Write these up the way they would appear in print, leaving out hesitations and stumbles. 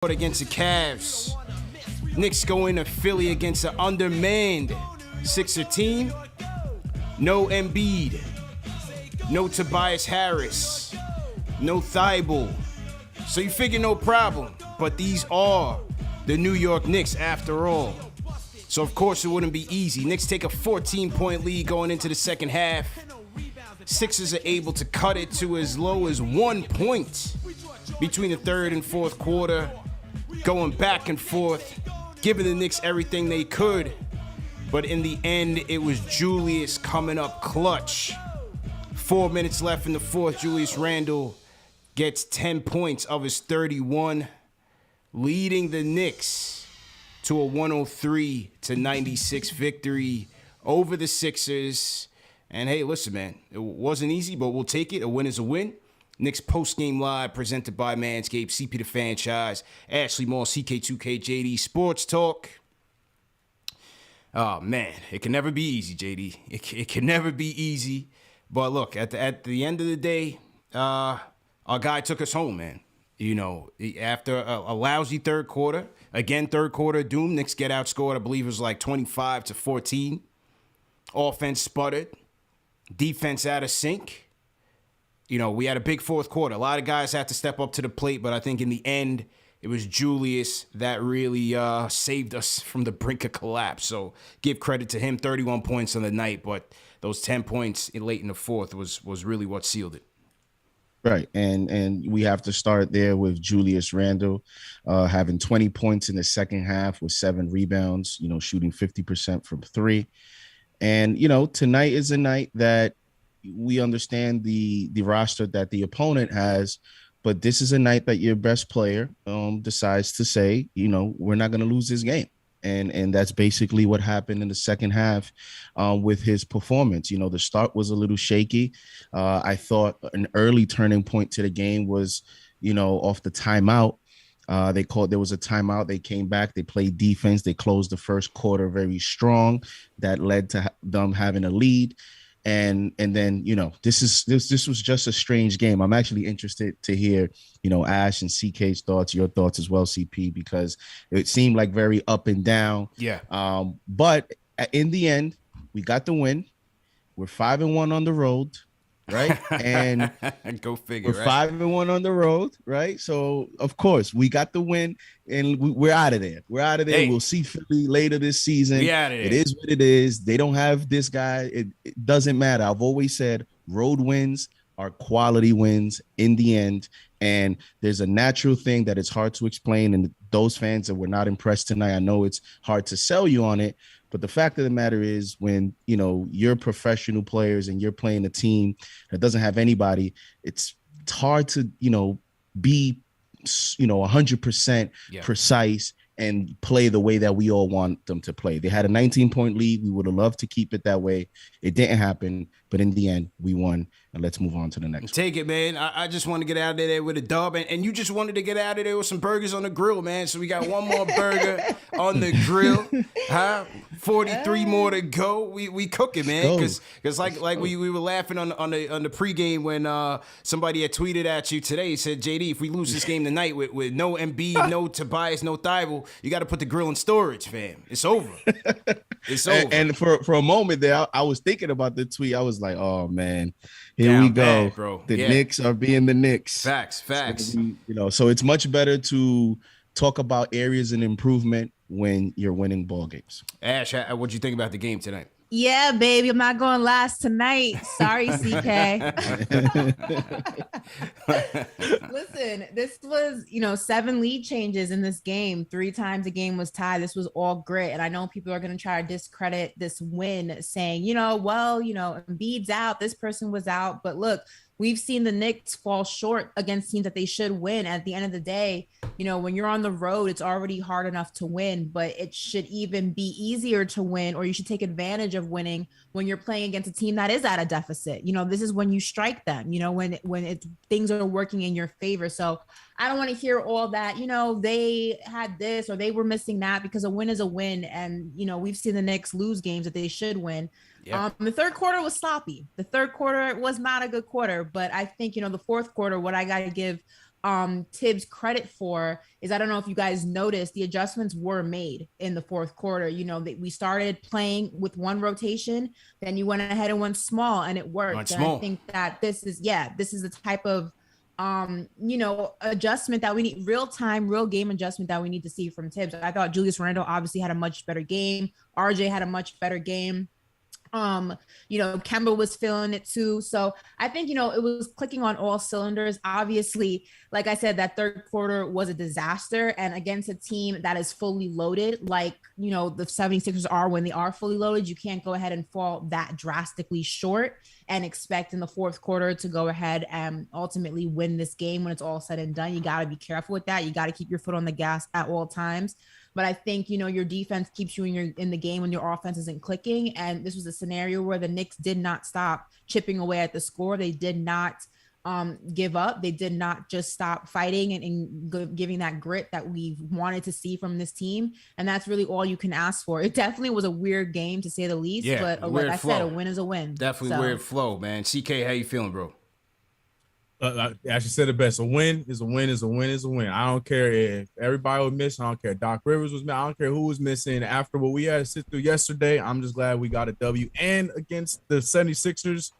Against the Cavs. Knicks go into Philly against an undermanned Sixer team. No Embiid. No Tobias Harris. No Thibault. So you figure no problem. But these are the New York Knicks after all. So of course it wouldn't be easy. Knicks take a 14-point lead going into the second half. Sixers are able to cut it to as low as 1 point between the third and fourth quarter. Going back and forth, giving the Knicks everything they could. But in the end, it was Julius coming up clutch. 4 minutes left in the fourth. Julius Randle gets 10 points of his 31, leading the Knicks to a 103-96 victory over the Sixers. And hey, listen, man, it wasn't easy, but we'll take it. A win is a win. Knicks post-game live presented by Manscaped, CP the Franchise, Ashley Moore, CK2K, JD Sports Talk. Oh, man, it can never be easy, JD. It can never be easy. But look, at the end of the day, our guy took us home, man. You know, after a lousy third quarter, again, third quarter doom, Knicks get outscored, I believe it was like 25-14. Offense sputtered. Defense out of sync. You know, we had a big fourth quarter. A lot of guys had to step up to the plate, but I think in the end, it was Julius that really saved us from the brink of collapse. So give credit to him, 31 points on the night, but those 10 points late in the fourth was really what sealed it. Right, and we have to start there with Julius Randle having 20 points in the second half with 7 rebounds, you know, shooting 50% from three. And, you know, tonight is a night that we understand the roster that the opponent has, but this is a night that your best player decides to say, you know, we're not going to lose this game. And that's basically what happened in the second half with his performance. You know, the start was a little shaky. I thought an early turning point to the game was, you know, off the timeout. There was a timeout. They came back. They played defense. They closed the first quarter very strong. That led to them having a lead. And then, you know, this was just a strange game. I'm actually interested to hear, you know, Ash and CK's thoughts, your thoughts as well, CP, because it seemed like very up and down. Yeah. But in the end, we got the win. We're 5-1 on the road, right? And go figure. We're 5-1 on the road, right? So of course we got the win, and we're out of there. We're out of there. Hey. We'll see Philly later this season. We out of there. It is what it is. They don't have this guy. It doesn't matter. I've always said road wins are quality wins in the end. And there's a natural thing that it's hard to explain. And those fans that were not impressed tonight, I know it's hard to sell you on it. But the fact of the matter is, when, you know, you're professional players and you're playing a team that doesn't have anybody, it's hard to, you know, be, you know, 100% precise and play the way that we all want them to play. They had a 19-point lead. We would have loved to keep it that way. It didn't happen. But in the end, we won. And let's move on to the next Take it, man. I just want to get out of there with a dub. And you just wanted to get out of there with some burgers on the grill, man. So we got one more burger on the grill. 43 more to go. We cooking, man. Because like we were laughing on the pregame when somebody had tweeted at you today. He said, JD, if we lose this game tonight with no Embiid, no Tobias, no Thibault, you got to put the grill in storage, fam. It's over. It's over. And for a moment there, I was thinking about the tweet. I was like, oh, man. Here we go, bad, bro. The Knicks are being the Knicks. Facts. So, you know, so it's much better to talk about areas of improvement when you're winning ball games. Ash, what'd you think about the game tonight? Yeah, baby, I'm not going last tonight. Sorry, CK. Listen, this was, you know, 7 lead changes in this game. 3 times the game was tied. This was all grit. And I know people are going to try to discredit this win, saying, you know, well, you know, Embiid's out. This person was out. But look, we've seen the Knicks fall short against teams that they should win. At the end of the day, you know, when you're on the road, it's already hard enough to win, but it should even be easier to win, or you should take advantage of winning when you're playing against a team that is at a deficit. You know, this is when you strike them, you know, when things are working in your favor. So I don't want to hear all that, you know, they had this or they were missing that, because a win is a win. And, you know, we've seen the Knicks lose games that they should win. Yep. The third quarter was sloppy. The third quarter was not a good quarter, but I think, you know, the fourth quarter, what I got to give Tibbs credit for is I don't know if you guys noticed the adjustments were made in the fourth quarter. You know, that we started playing with one rotation, then you went ahead and went small and it worked. And I think that this is the type of adjustment that we need, real time, real game adjustment that we need to see from Tibbs. I thought Julius Randle obviously had a much better game. RJ had a much better game. Kemba was feeling it too. So I think, it was clicking on all cylinders. Obviously, like I said, that third quarter was a disaster. And against a team that is fully loaded, like, the 76ers are when they are fully loaded, you can't go ahead and fall that drastically short and expect in the fourth quarter to go ahead and ultimately win this game when it's all said and done. You got to be careful with that. You got to keep your foot on the gas at all times. But I think, your defense keeps you in the game when your offense isn't clicking. And this was a scenario where the Knicks did not stop chipping away at the score. They did not give up. They did not just stop fighting and giving that grit that we wanted to see from this team. And that's really all you can ask for. It definitely was a weird game, to say the least. Yeah, but like I said, a win is a win. Definitely weird flow, man. CK, how you feeling, bro? I actually said it best. A win is a win is a win is a win. I don't care if everybody was missing. I don't care if Doc Rivers was missing. I don't care who was missing. After what we had to sit through yesterday, I'm just glad we got a W. And against the 76ers,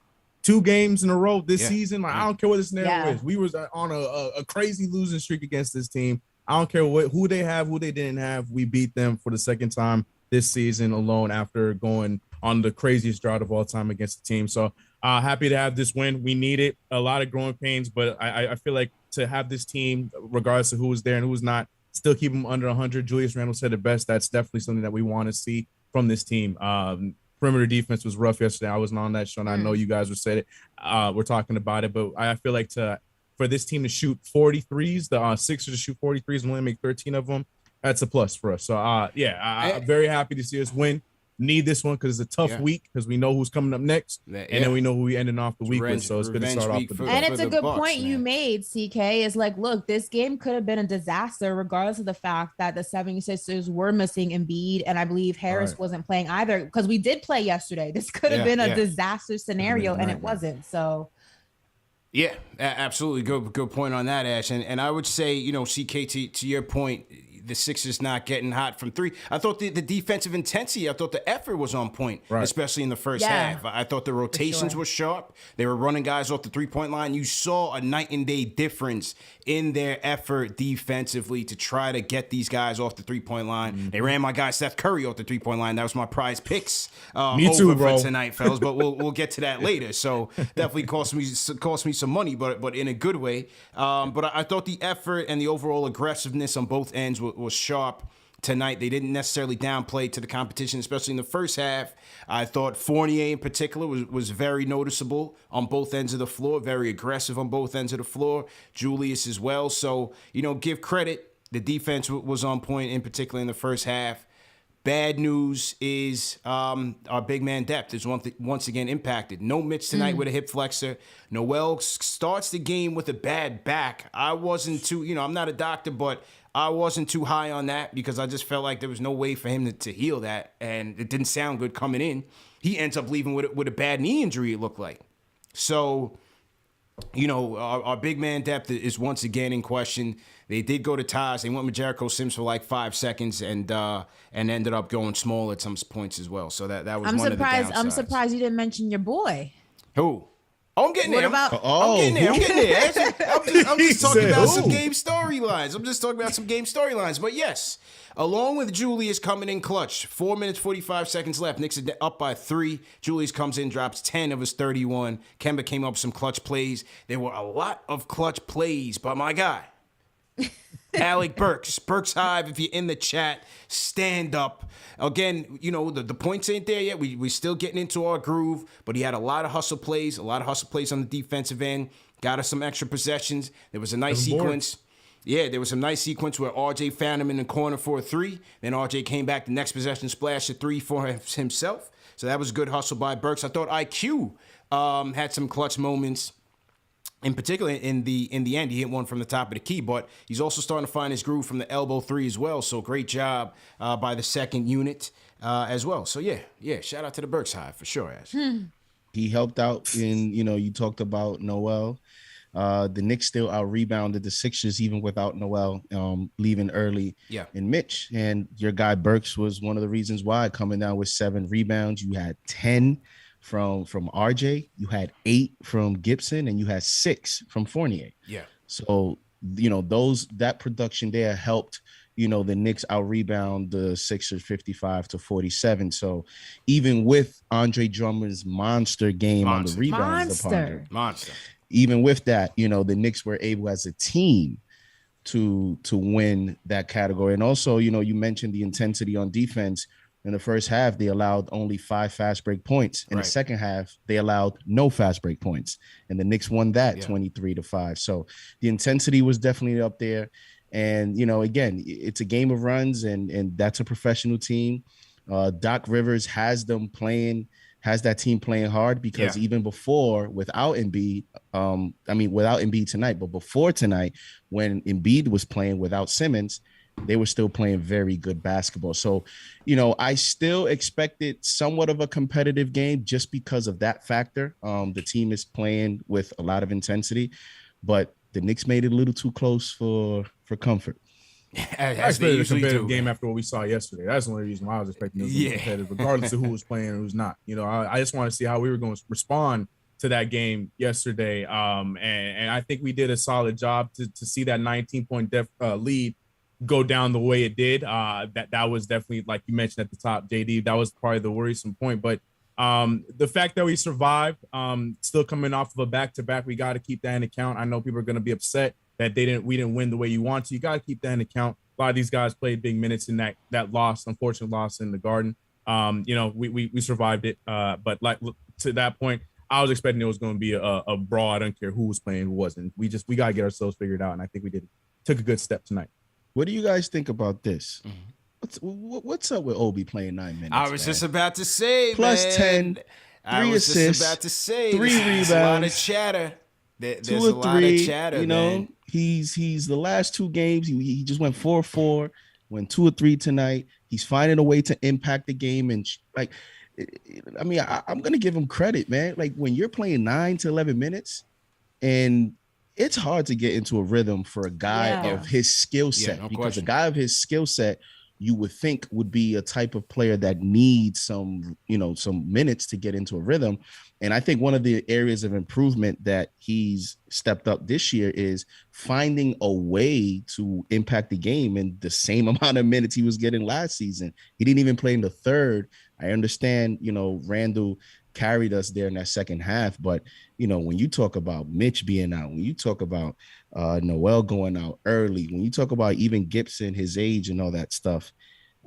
2 games in a row this season. Like, I don't care what the scenario is. We was on a crazy losing streak against this team. I don't care who they have, who they didn't have. We beat them for the second time this season alone after going on the craziest drought of all time against the team. So happy to have this win. We need it. A lot of growing pains, but I feel like to have this team, regardless of who was there and who was not, still keep them under 100. Julius Randle said it best. That's definitely something that we want to see from this team. Perimeter defense was rough yesterday. I wasn't on that show, and I know you guys were said it. We're talking about it, but I feel like for this team to shoot 43s, the Sixers to shoot 43s and only make 13 of them, that's a plus for us. So, I'm very happy to see us win. Need this one because it's a tough week because we know who's coming up next, and then we know who we ending off the week with. So it's good to start off with. And it's a good point you made, CK. Is like, look, this game could have been a disaster regardless of the fact that the 76ers were missing Embiid, and I believe Harris wasn't playing either, because we did play yesterday. This could have been a disaster scenario, and it wasn't. So. Yeah, absolutely. Good point on that, Ash. And I would say, CK, to your point, the Sixers not getting hot from 3. I thought the defensive intensity, I thought the effort was on point, especially in the first half. I thought the rotations were sharp. They were running guys off the 3-point line. You saw a night and day difference in their effort defensively to try to get these guys off the 3-point line. Mm-hmm. They ran my guy Steph Curry off the 3-point line. That was my prize picks Me too, bro. for tonight, fellas. But we'll get to that later. So definitely cost me some money, but in a good way. But I thought the effort and the overall aggressiveness on both ends was sharp tonight. They didn't necessarily downplay to the competition, especially in the first half. I thought Fournier in particular was very noticeable on both ends of the floor, very aggressive on both ends of the floor. Julius as well. So, give credit. The defense was on point, in particular in the first half. Bad news is our big man depth is once again impacted. No Mitch tonight with a hip flexor. Noel starts the game with a bad back. I wasn't too, I'm not a doctor, but I wasn't too high on that because I just felt like there was no way for him to heal that, and it didn't sound good coming in. He ends up leaving with a bad knee injury, it looked like. So, our big man depth is once again in question. They did go to ties. They went with Jericho Sims for like 5 seconds and ended up going small at some points as well. So that was one of the downsides. I'm surprised you didn't mention your boy. Who? Oh, I'm getting there. I'm getting there. I'm just talking about some game storylines. But yes, along with Julius coming in clutch, 4 minutes, 45 seconds left. Knicks are up by 3. Julius comes in, drops 10 of his 31. Kemba came up with some clutch plays. There were a lot of clutch plays by my guy, Alec Burks. Burks Hive, if you're in the chat, stand up. Again, the points ain't there yet. We're still getting into our groove, but he had a lot of hustle plays on the defensive end. Got us some extra possessions. There was a nice sequence. Yeah, there was some nice sequence where RJ found him in the corner for a 3. Then RJ came back the next possession, splashed a 3 for himself. So that was a good hustle by Burks. I thought IQ had some clutch moments. In particular, in the end, he hit one from the top of the key, but he's also starting to find his groove from the elbow 3 as well. So great job by the second unit as well. So yeah, shout out to the Burks Hive for sure, Ash. He helped out in, you talked about Noel. The Knicks still out rebounded the Sixers even without Noel leaving early in Mitch. And your guy Burks was one of the reasons why, coming down with 7 rebounds. You had 10 from RJ, you had 8 from Gibson, and you had 6 from Fournier. Yeah. So, that production there helped, the Knicks out rebound the Sixers 55-47. So even with Andre Drummond's monster game on the rebounds department, even with that, the Knicks were able as a team to win that category. And also, you mentioned the intensity on defense. In the first half, they allowed only 5 fast break points. In the second half, they allowed no fast break points. And the Knicks won that 23-5. So the intensity was definitely up there. And, again, it's a game of runs, and that's a professional team. Doc Rivers has that team playing hard, because even before, without Embiid, without Embiid tonight, but before tonight, when Embiid was playing without Simmons, they were still playing very good basketball. So, I still expected somewhat of a competitive game just because of that factor. The team is playing with a lot of intensity, but the Knicks made it a little too close for comfort. I expected a competitive game after what we saw yesterday. That's the only reason why I was expecting it to be competitive, regardless of who was playing and who's not. I just want to see how we were going to respond to that game yesterday. And I think we did a solid job to see that 19-point lead go down the way it did. That was definitely, like you mentioned at the top, JD, that was probably the worrisome point. But the fact that we survived, still coming off of a back-to-back, we got to keep that in account. I know people are going to be upset that we didn't win the way you want to. You got to keep that in account. A lot of these guys played big minutes in that unfortunate loss in the Garden. We survived it. But like to that point, I was expecting it was going to be a brawl. I don't care who was playing, who wasn't. We got to get ourselves figured out, and I think we took a good step tonight. What do you guys think about this? What's up with Obi playing 9 minutes? I was just about to say, plus 10, 3 assists, about to say 3 rebounds, a lot of chatter. There's 2 or 3. Man. He's the last 2 games. He just went 4-4, went 2 or 3 tonight. He's finding a way to impact the game, and I'm gonna give him credit, man. Like, when you're playing 9 to 11 minutes, and it's hard to get into a rhythm for a guy of his skill set, because a guy of his skill set, you would think, would be a type of player that needs some minutes to get into a rhythm. And I think one of the areas of improvement that he's stepped up this year is finding a way to impact the game in the same amount of minutes he was getting last season. He didn't even play in the third. I understand, Randall carried us there in that second half, but when you talk about Mitch being out, when you talk about Noel going out early, when you talk about even Gibson, his age and all that stuff,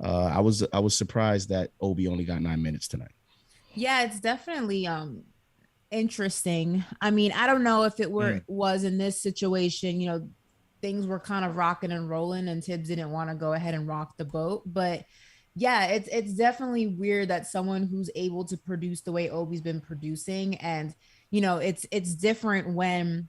I was surprised that Obi only got 9 minutes tonight. Yeah, it's definitely interesting. I mean, I don't know if it was in this situation, things were kind of rocking and rolling, and Tibbs didn't want to go ahead and rock the boat, but yeah, it's definitely weird that someone who's able to produce the way Obi's been producing, and it's different when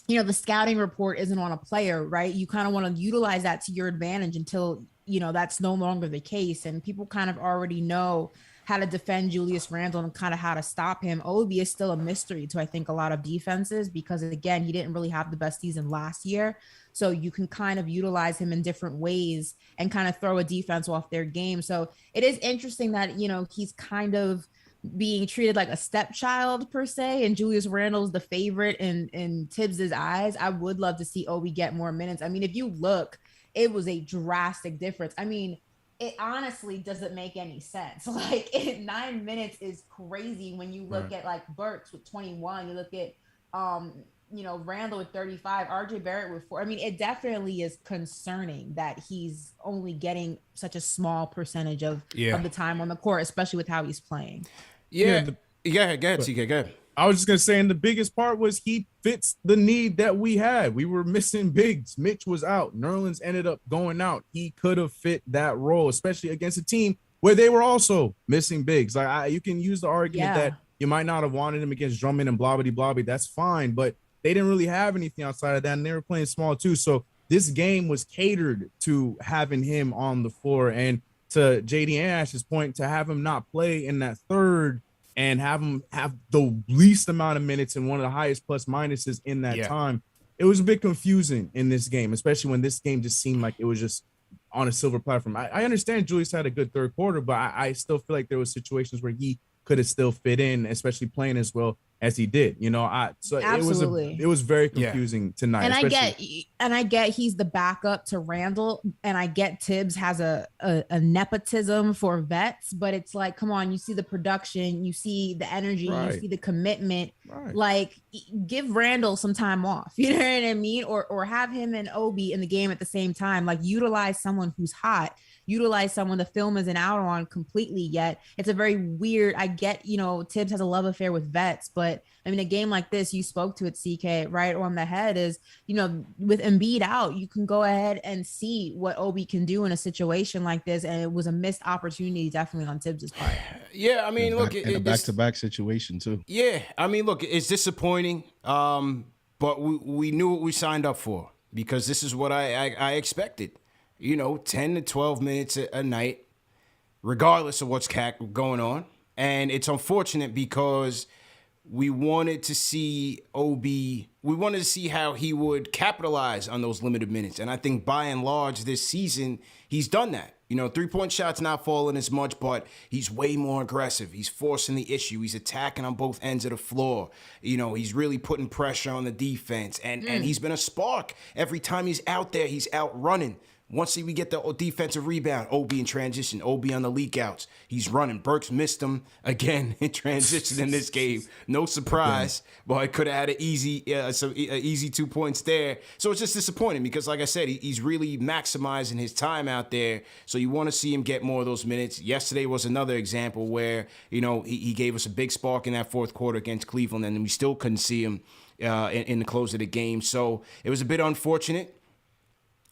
the scouting report isn't on a player, right? You kind of want to utilize that to your advantage until that's no longer the case, and people kind of already know how to defend Julius Randle and kind of how to stop him. Obi is still a mystery to, I think, a lot of defenses, because again, he didn't really have the best season last year. So you can kind of utilize him in different ways and kind of throw a defense off their game. So it is interesting that, he's kind of being treated like a stepchild per se, and Julius Randle's the favorite in Tibbs's eyes. I would love to see Obi get more minutes. I mean, if you look, it was a drastic difference. I mean, it honestly doesn't make any sense. Like, 9 minutes is crazy when you look at like Burks with 21, you look at Randle with 35, RJ Barrett with 4. I mean, it definitely is concerning that he's only getting such a small percentage of the time on the court, especially with how he's playing. Go ahead, TK, go ahead. I was just going to say, and the biggest part was he fits the need that we had. We were missing bigs. Mitch was out. Nerlens ended up going out. He could have fit that role, especially against a team where they were also missing bigs. Like, you can use the argument that you might not have wanted him against Drummond and blah-blah-blah. That's fine, but they didn't really have anything outside of that, and they were playing small too. So this game was catered to having him on the floor. And to JD and Ash's point, to have him not play in that third, and have him have the least amount of minutes and one of the highest plus minuses in that time. It was a bit confusing in this game, especially when this game just seemed like it was just on a silver platform. I understand Julius had a good third quarter, but I still feel like there was situations where he could have still fit in, especially playing as well as he did. Absolutely. It was very confusing tonight. And I get he's the backup to Randall, and I get Tibbs has a nepotism for vets, but it's like, come on, you see the production, you see the energy, you see the commitment. Like, give Randall some time off. You know what I mean? Or have him and Obi in the game at the same time. Like, utilize someone who's hot. Utilize someone the film isn't out on completely yet. It's a very weird, I get, Tibbs has a love affair with vets, but I mean, a game like this, you spoke to it, CK, right on the head, is, with Embiid out, you can go ahead and see what Obi can do in a situation like this. And it was a missed opportunity, definitely on Tibbs's part. Yeah, I mean, look, a back-to-back situation too. Yeah, I mean, look, it's disappointing, but we knew what we signed up for, because this is what I expected. 10 to 12 minutes a night, regardless of what's going on. And it's unfortunate because we wanted to see we wanted to see how he would capitalize on those limited minutes. And I think by and large this season, he's done that. 3-point shots not falling as much, but he's way more aggressive. He's forcing the issue. He's attacking on both ends of the floor. He's really putting pressure on the defense. And he's been a spark. Every time he's out there, he's out running. Once we get the defensive rebound, Obi in transition, Obi on the leak outs. He's running. Burks missed him again in transition in this game. No surprise, but it could have had an easy 2 points there. So it's just disappointing because, like I said, he's really maximizing his time out there. So you want to see him get more of those minutes. Yesterday was another example where, he gave us a big spark in that fourth quarter against Cleveland, and we still couldn't see him in the close of the game. So it was a bit unfortunate.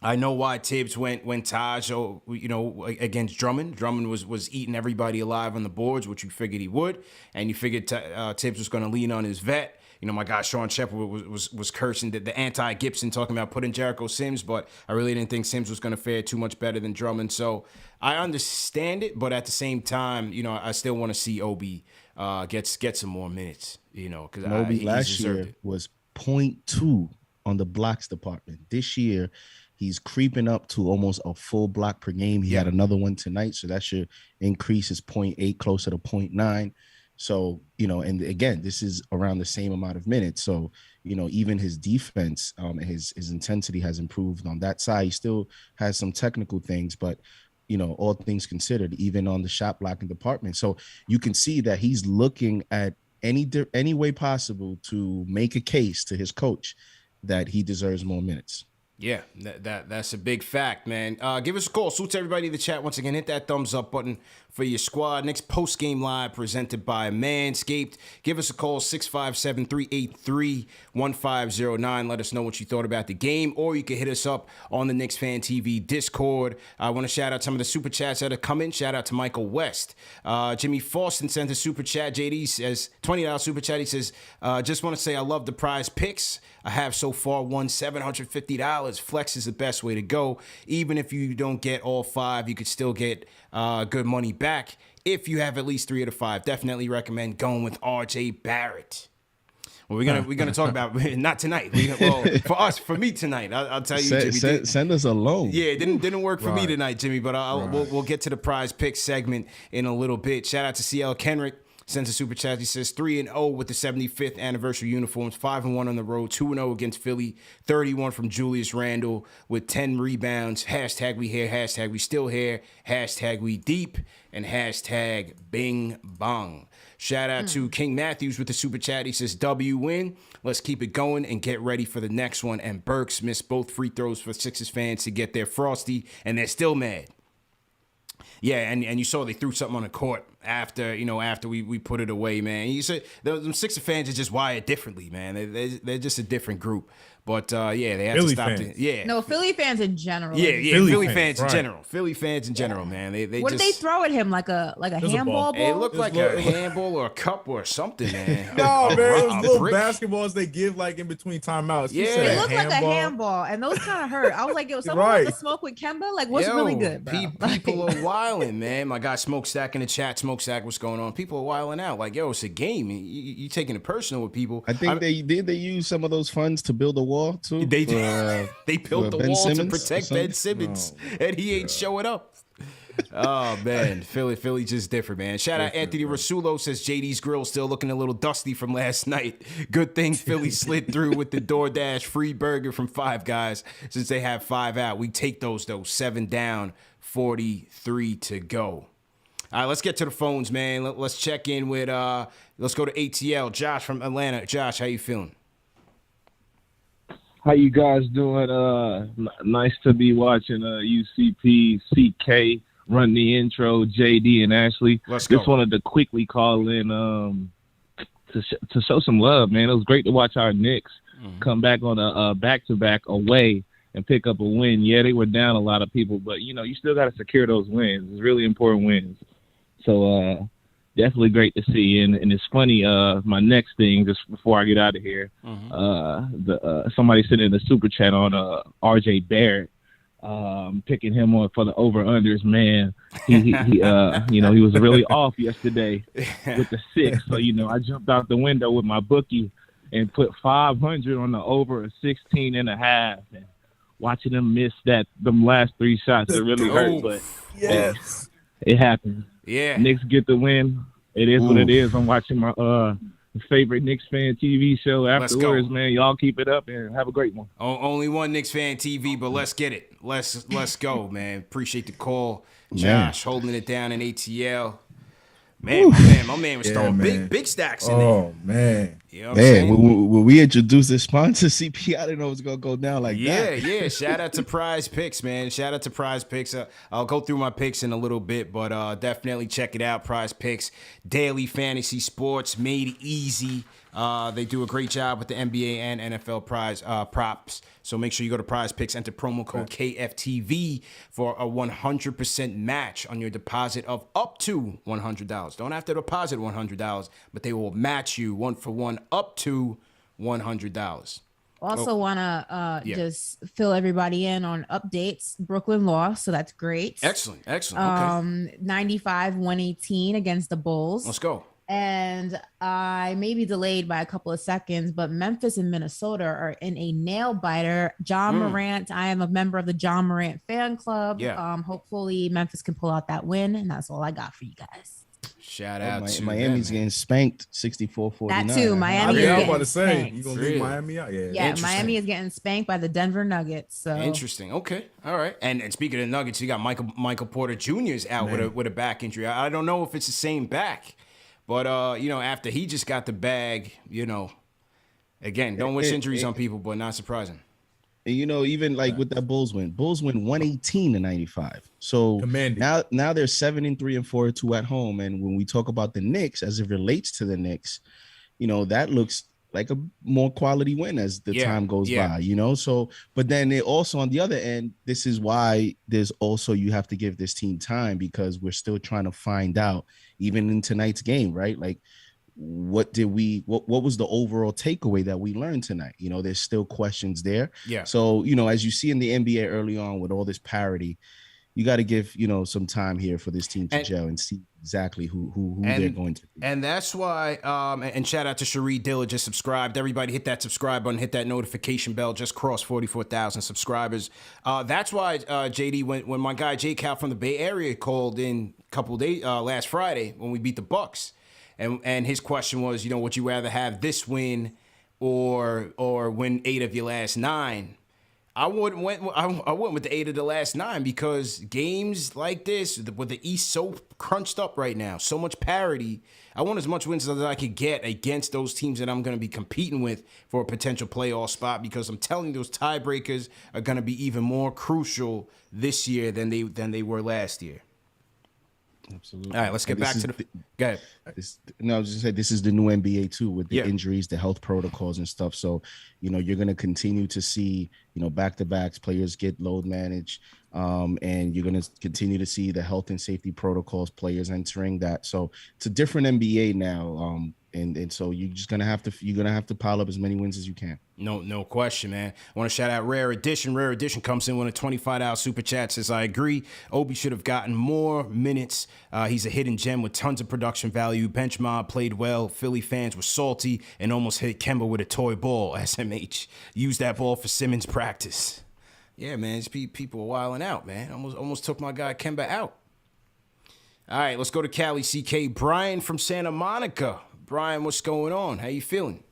I know why Tibbs went Taj, against Drummond. Drummond was eating everybody alive on the boards, which you figured he would, and you figured Tibbs was going to lean on his vet. My guy Sean Shepard was cursing the anti-Gibson, talking about putting Jericho Sims, but I really didn't think Sims was going to fare too much better than Drummond. So I understand it, but at the same time, I still want to see Obi get some more minutes. Because Obi last year was 0.2 on the blocks department. This year, he's creeping up to almost a full block per game. He had another one tonight, so that should increase his 0.8 closer to 0.9. So, and again, this is around the same amount of minutes. So, even his defense, his intensity has improved on that side. He still has some technical things, but, all things considered, even on the shot blocking department. So you can see that he's looking at any way possible to make a case to his coach that he deserves more minutes. Yeah, that's a big fact, man. Give us a call. Salute to everybody in the chat. Once again, hit that thumbs up button for your squad. Next post-game live presented by Manscaped. Give us a call, 657-383-1509. Let us know what you thought about the game, or you can hit us up on the KnicksFanTV Discord. I want to shout out some of the super chats that are coming. Shout out to Michael West. Jimmy Faustin sent a super chat. JD says, $20 super chat. He says, just want to say I love the prize picks. I have so far won $750. Flex is the best way to go. Even if you don't get all 5, you could still get good money back if you have at least 3 of the 5. Definitely recommend going with RJ Barrett. Well, we're gonna talk about not tonight. For me tonight, I'll tell you, Jimmy. Send us a loan. Yeah, it didn't work for me tonight, Jimmy. But we'll get to the prize pick segment in a little bit. Shout out to CL Kenrick. Sends a super chat. He says 3-0 with the 75th anniversary uniforms, 5-1 on the road, 2-0 against Philly, 31 from Julius Randle with 10 rebounds. Hashtag we here, hashtag we still here, hashtag we deep, and hashtag bing bong. Shout out to King Matthews with the super chat. He says W win. Let's keep it going and get ready for the next one. And Burks missed both free throws for Sixers fans to get their frosty, and they're still mad. Yeah, and you saw they threw something on the court after we put it away, man. You said them Sixer fans are just wired differently, man. They're just a different group. But they had Philly to stop fans. it. No, Philly fans in general. Yeah, Philly fans in general. Philly fans in general, man. They what did they throw at him? Like a handball ball? It looked like a handball or a cup or something, man. No, man, it was little basketballs they give like in between timeouts. Yeah, it looked like a handball, and those kind of hurt. I was like, yo, someone wants to smoke with Kemba? Like, what's really good, bro? People are wilding, man. My guy Smokestack in the chat. Smokestack, what's going on? People are wilding out. Like, yo, it's a game. You taking it personal with people. I think they use some of those funds to build a wall too. They for, they built the Ben wall Simmons to protect Ben Simmons, and he ain't showing up. Oh man, Philly just different, man. Shout out Anthony Rasulo says JD's grill still looking a little dusty from last night. Good thing Philly slid through with the DoorDash free burger from Five Guys since they have 5 out. We take those though. 7 down, 43 to go. All right, let's get to the phones, man. Let's check in with let's go to ATL. Josh from Atlanta. Josh, how you feeling? How you guys doing? Nice to be watching UCP, CK run the intro, JD and Ashley. Let's go. Just wanted to quickly call in to show some love, man. It was great to watch our Knicks come back on a back-to-back away and pick up a win. Yeah, they were down a lot of people, but, you still got to secure those wins. It's really important wins. So definitely great to see. And it's funny, my next thing, just before I get out of here, somebody sent in the super chat on RJ Barrett, picking him on for the over-unders. Man, he was really off yesterday with the 6. So, I jumped out the window with my bookie and put 500 on the over 16.5. And watching him miss them last 3 shots, it really hurt. But yes, it happened. Yeah. Knicks get the win. It is what it is. I'm watching my favorite Knicks fan TV show afterwards, man. Y'all keep it up and have a great one. Only one Knicks fan TV, but let's get it. Let's go, man. Appreciate the call. Josh holding it down in ATL. Man, my man was throwing big stacks in there. Oh, man. You know what I'm saying? When we introduced this sponsor, CP, I didn't know it was going to go down like that. Yeah. Shout out to Prize Picks, man. Shout out to Prize Picks. I'll go through my picks in a little bit, but definitely check it out. Prize Picks, daily fantasy sports, made easy. They do a great job with the NBA and NFL prize props. So make sure you go to Prize Picks, enter promo code KFTV for a 100% match on your deposit of up to $100. Don't have to deposit $100, but they will match you 1-for-1 up to $100. Also want to just fill everybody in on updates. Brooklyn lost, so that's great. Excellent. Okay. 95-118 against the Bulls. Let's go. And I may be delayed by a couple of seconds, but Memphis and Minnesota are in a nail biter. John Morant, I am a member of the John Morant fan club. Yeah. Hopefully Memphis can pull out that win, and that's all I got for you guys. Shout out to Miami's getting spanked 64-49. That too. Miami. I was about to say, you gonna leave Miami out? Yeah. Miami is getting spanked by the Denver Nuggets. So interesting. Okay, all right. And speaking of Nuggets, you got Michael Porter Jr. is out with a back injury. I don't know if it's the same back. But, after he just got the bag, again, don't wish injuries on people, but not surprising. And, even like with that Bulls win 118-95. So Commanded. now they're 7-3 and 4-2 at home. And when we talk about the Knicks, as it relates to the Knicks, that looks like a more quality win as the time goes by, So, but then it also on the other end, this is why there's also you have to give this team time because we're still trying to find out, even in tonight's game, right? Like, what was the overall takeaway that we learned tonight? There's still questions there. Yeah. So, as you see in the NBA early on with all this parity, you got to give, some time here for this team to gel and see exactly who they're going to be. And that's why, and shout out to Cherie Dilla, just subscribed. Everybody hit that subscribe button, hit that notification bell, just crossed 44,000 subscribers. That's why, JD, when my guy J Cal from the Bay Area called in a couple days, last Friday when we beat the Bucks, and his question was, would you rather have this win or win 8 of your last 9? I went with the 8 of the last 9 because games like this, with the East so crunched up right now, so much parity, I want as much wins as I could get against those teams that I'm going to be competing with for a potential playoff spot because I'm telling you, those tiebreakers are going to be even more crucial this year than they were last year. Absolutely. All right, let's get back to the. Go ahead. I was just gonna say this is the new NBA too, with the injuries, the health protocols and stuff. So, you're gonna continue to see, back-to-backs, players get load managed, and you're gonna continue to see the health and safety protocols, players entering that. So it's a different NBA now, and so you're gonna have to pile up as many wins as you can. No question, man. I want to shout out Rare Edition. Rare Edition comes in with a $25 super chat. Says, I agree. Obi should have gotten more minutes. He's a hidden gem with tons of production value. Bench mob played well. Philly fans were salty and almost hit Kemba with a toy ball. SMH. Used that ball for Simmons practice. Yeah, man. People are wilding out, man. Almost took my guy Kemba out. All right, let's go to Cali CK. Brian from Santa Monica. Brian, what's going on? How you feeling?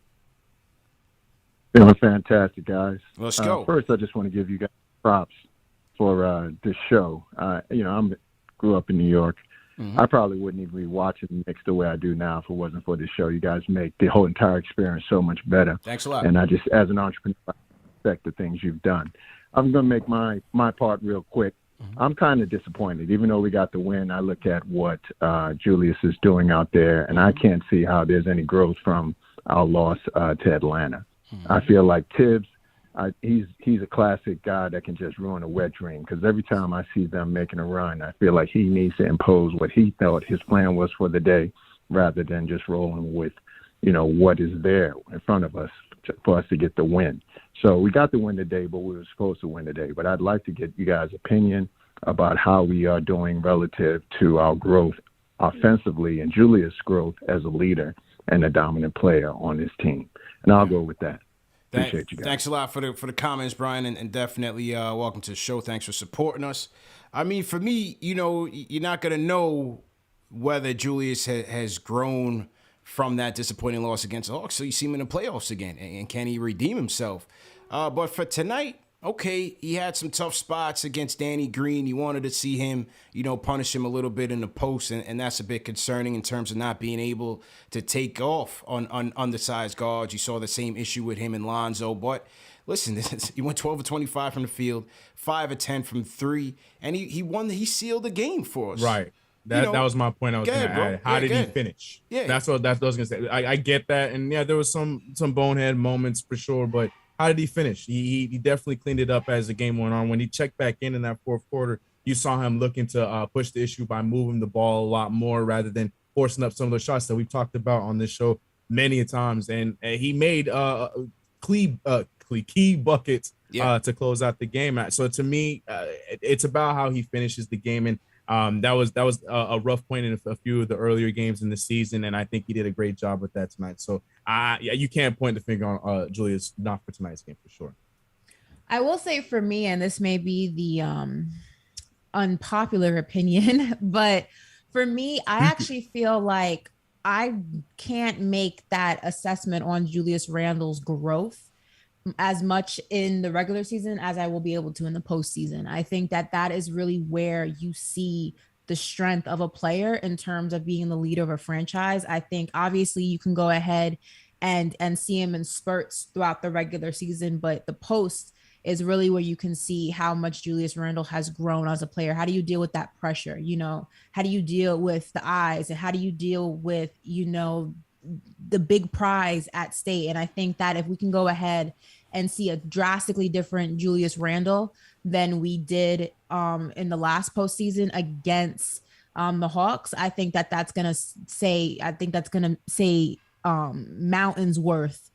Feeling fantastic, guys. Let's go. First, I just want to give you guys props for this show. I grew up in New York. Mm-hmm. I probably wouldn't even be watching the Knicks the way I do now if it wasn't for this show. You guys make the whole entire experience so much better. Thanks a lot. And I just, as an entrepreneur, I respect the things you've done. I'm going to make my part real quick. Mm-hmm. I'm kind of disappointed. Even though we got the win, I look at what Julius is doing out there, and I can't see how there's any growth from our loss to Atlanta. I feel like Tibbs, he's a classic guy that can just ruin a wet dream, because every time I see them making a run, I feel like he needs to impose what he thought his plan was for the day rather than just rolling with, what is there in front of us for us to get the win. So we got the win today, but we were supposed to win today. But I'd like to get you guys' opinion about how we are doing relative to our growth offensively and Julius' growth as a leader and a dominant player on this team. And I'll go with that. Appreciate you guys. Thanks a lot for the comments, Brian, and definitely welcome to the show. Thanks for supporting us. I mean, for me, you're not going to know whether Julius has grown from that disappointing loss against the Hawks. So you see him in the playoffs again, and can he redeem himself? But for tonight, okay, he had some tough spots against Danny Green. You wanted to see him, punish him a little bit in the post, and that's a bit concerning in terms of not being able to take off on undersized guards. You saw the same issue with him and Lonzo. But listen, he went 12 of 25 from the field, 5 of 10 from 3, and he sealed the game for us. Right. That was my point. I was going to add. How did he finish? Yeah, that's what I was going to say. I get that, and yeah, there was some bonehead moments for sure, but how did he finish? He definitely cleaned it up as the game went on. When he checked back in that fourth quarter, you saw him looking to push the issue by moving the ball a lot more rather than forcing up some of those shots that we've talked about on this show many a times. And he made key buckets to close out the game. So to me, it's about how he finishes the game. And that was a rough point in a few of the earlier games in the season, and I think he did a great job with that tonight. So, you can't point the finger on Julius not for tonight's game for sure. I will say for me, and this may be the unpopular opinion, but for me, I actually feel like I can't make that assessment on Julius Randle's growth as much in the regular season as I will be able to in the postseason. I think that is really where you see the strength of a player in terms of being the leader of a franchise. I think obviously you can go ahead and see him in spurts throughout the regular season, but the post is really where you can see how much Julius Randle has grown as a player. How do you deal with that pressure? How do you deal with the eyes, and how do you deal with, the big prize at stake? And I think that if we can go ahead and see a drastically different Julius Randle than we did in the last postseason against the Hawks, I think that's going to say mountains worth,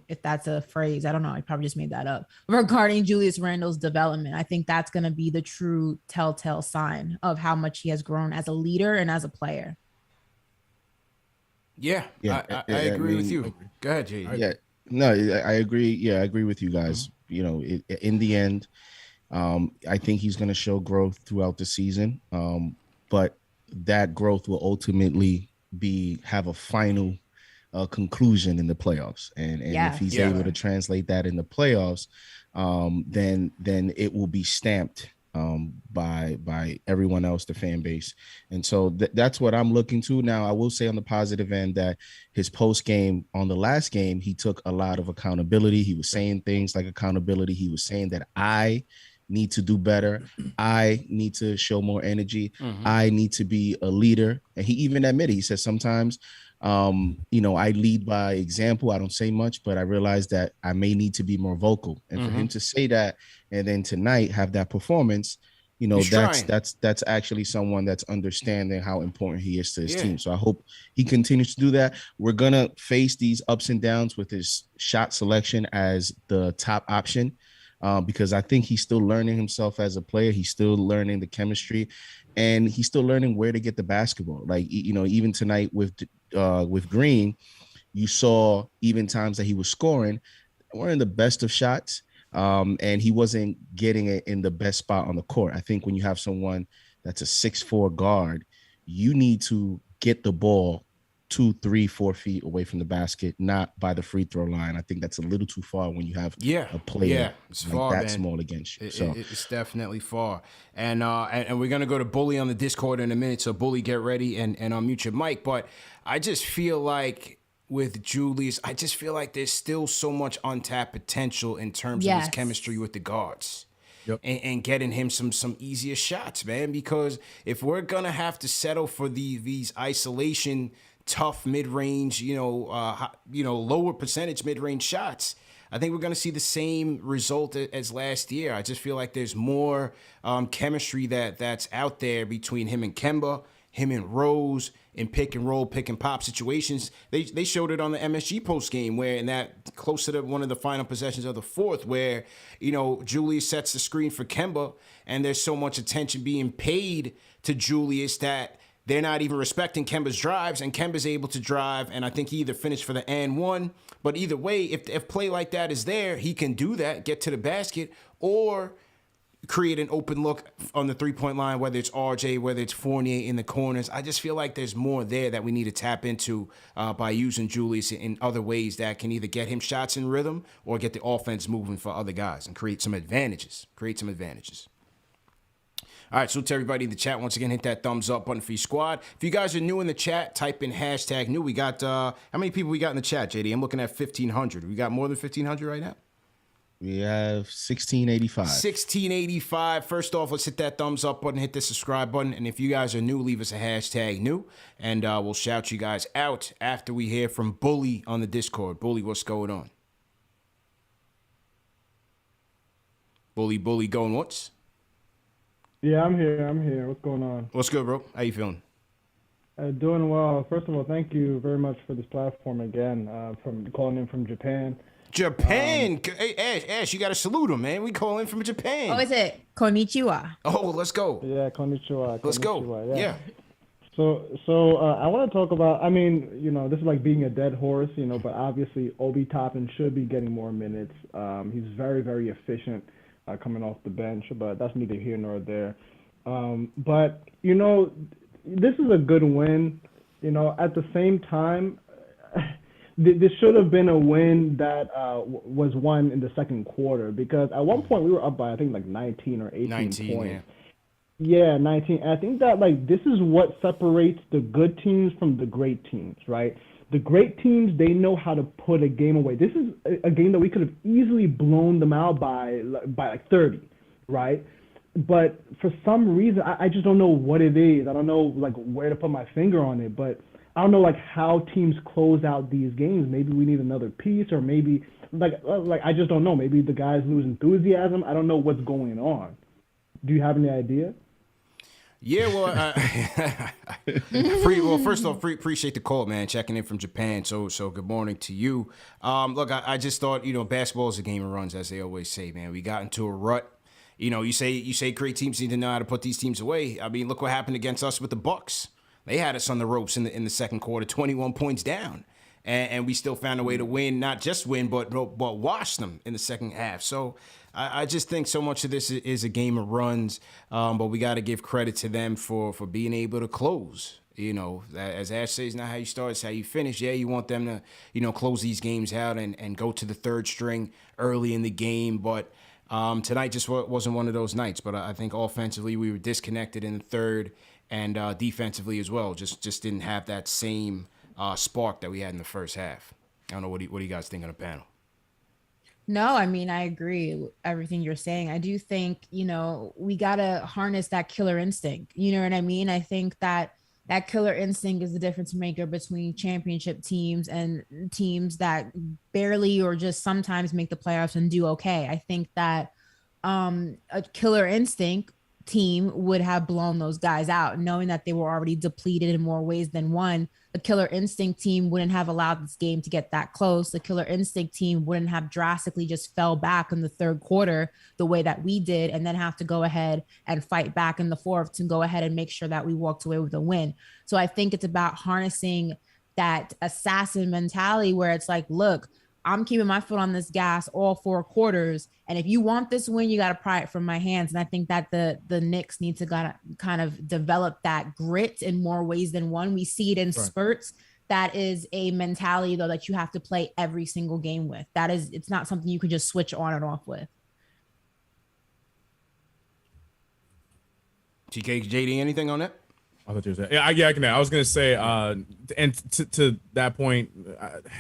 if that's a phrase. I don't know. I probably just made that up, regarding Julius Randle's development. I think that's going to be the true telltale sign of how much he has grown as a leader and as a player. Yeah, I agree with you. Go ahead, Jay. Yeah, no, I agree. Yeah, I agree with you guys. In the end, I think he's going to show growth throughout the season, but that growth will ultimately have a final conclusion in the playoffs. And if he's able to translate that in the playoffs, then it will be stamped by everyone else, the fan base. And so that's what I'm looking to. Now, I will say on the positive end that his post game on the last game, he took a lot of accountability. He was saying things like accountability. He was saying that I need to do better. I need to show more energy. Mm-hmm. I need to be a leader. And he even admitted, he said, sometimes, I lead by example. I don't say much, but I realize that I may need to be more vocal. And for him to say that, and then tonight have that performance, you know, He's trying. that's actually someone that's understanding how important he is to his Yeah. team. So I hope he continues to do that. We're gonna face these ups and downs with his shot selection as the top option, because I think he's still learning himself as a player. He's still learning the chemistry, and he's still learning where to get the basketball. Like, you know, even tonight with Green, you saw even times that he was scoring, weren't the best of shots. And he wasn't getting it in the best spot on the court. I think when you have someone that's a 6'4" guard, you need to get the ball 2, 3, 4 feet away from the basket, not by the free throw line. I think that's a little too far when you have a player it's like far, that man. small against you. It's definitely far. And we're gonna go to Bully on the Discord in a minute. So Bully, get ready and unmute your mic. But I just feel like with Julius, I just feel like there's still so much untapped potential in terms of his chemistry with the guards. Yep. And getting him some easier shots, man. Because if we're gonna have to settle for these isolation, tough mid-range, lower percentage mid-range shots, I think we're gonna see the same result as last year. I just feel like there's more chemistry that's out there between him and Kemba, him and Rose, in pick and roll, pick and pop situations. They showed it on the MSG post game, where in that close to one of the final possessions of the fourth, where, you know, Julius sets the screen for Kemba, and there's so much attention being paid to Julius that they're not even respecting Kemba's drives, and Kemba's able to drive, and I think he either finished for the and one. But either way, if play like that is there, he can do that, get to the basket, or create an open look on the three-point line, whether it's RJ, whether it's Fournier in the corners. I just feel like there's more there that we need to tap into by using Julius in other ways that can either get him shots in rhythm or get the offense moving for other guys and create some advantages. All right, so to everybody in the chat, once again, hit that thumbs up button for your squad. If you guys are new in the chat, type in #new. We got, how many people we got in the chat, JD? I'm looking at 1,500. We got more than 1,500 right now? We have 1685. 1685. First off, let's hit that thumbs up button, hit the subscribe button. And if you guys are new, leave us a #new. And we'll shout you guys out after we hear from Bully on the Discord. Bully, what's going on? Bully going once? Yeah, I'm here. What's going on? What's good, bro? How you feeling? Doing well. First of all, thank you very much for this platform again, from calling in from Japan. Japan. Hey, Ash, you got to salute him, man. We call in from Japan. Oh, is it konnichiwa? Oh, let's go. Yeah, konnichiwa. Let's go. Yeah. So I want to talk about, I mean, you know, this is like being a dead horse, you know, but obviously Obi Toppin should be getting more minutes. He's very, very efficient coming off the bench, but that's neither here nor there. But, you know, this is a good win. You know, at the same time, this should have been a win that was won in the second quarter, because at one point we were up by, I think, like 19 or 18 points. Yeah, 19. And I think that, like, this is what separates the good teams from the great teams, right? The great teams, they know how to put a game away. This is a game that we could have easily blown them out by like 30, right? But for some reason, I just don't know what it is. I don't know, like, where to put my finger on it, but I don't know, like, how teams close out these games. Maybe we need another piece, or maybe like I just don't know. Maybe the guys lose enthusiasm. I don't know what's going on. Do you have any idea? Yeah, well, first off, appreciate the call, man. Checking in from Japan. So good morning to you. Look, I just thought, you know, basketball is a game of runs, as they always say, man. We got into a rut. You know, you say great teams need to know how to put these teams away. I mean, look what happened against us with the Bucks. They had us on the ropes in the second quarter, 21 points down, and we still found a way to win. Not just win, but wash them in the second half. So I just think so much of this is a game of runs, but we got to give credit to them for being able to close. You know, as Ash says, not how you start, it's how you finish. Yeah, you want them to, you know, close these games out and go to the third string early in the game, but tonight just wasn't one of those nights. But I think offensively we were disconnected in the third. And defensively as well, just didn't have that same spark that we had in the first half. I don't know, what do you guys think on the panel? No, I mean, I agree with everything you're saying. I do think, you know, we got to harness that killer instinct. You know what I mean? I think that killer instinct is the difference maker between championship teams and teams that barely or just sometimes make the playoffs and do okay. I think that a killer instinct team would have blown those guys out, knowing that they were already depleted in more ways than one. The Killer Instinct team wouldn't have allowed this game to get that close. The Killer Instinct team wouldn't have drastically just fell back in the third quarter the way that we did, and then have to go ahead and fight back in the fourth to go ahead and make sure that we walked away with a win. So I think it's about harnessing that assassin mentality where it's like, look, I'm keeping my foot on this gas all 4 quarters. And if you want this win, you got to pry it from my hands. And I think that the Knicks need to kind of develop that grit in more ways than one. We see it in spurts. That is a mentality, though, that you have to play every single game with. It's not something you could just switch on and off with. TK, JD, anything on that? I thought you were saying, I can. I was gonna say, and to that point,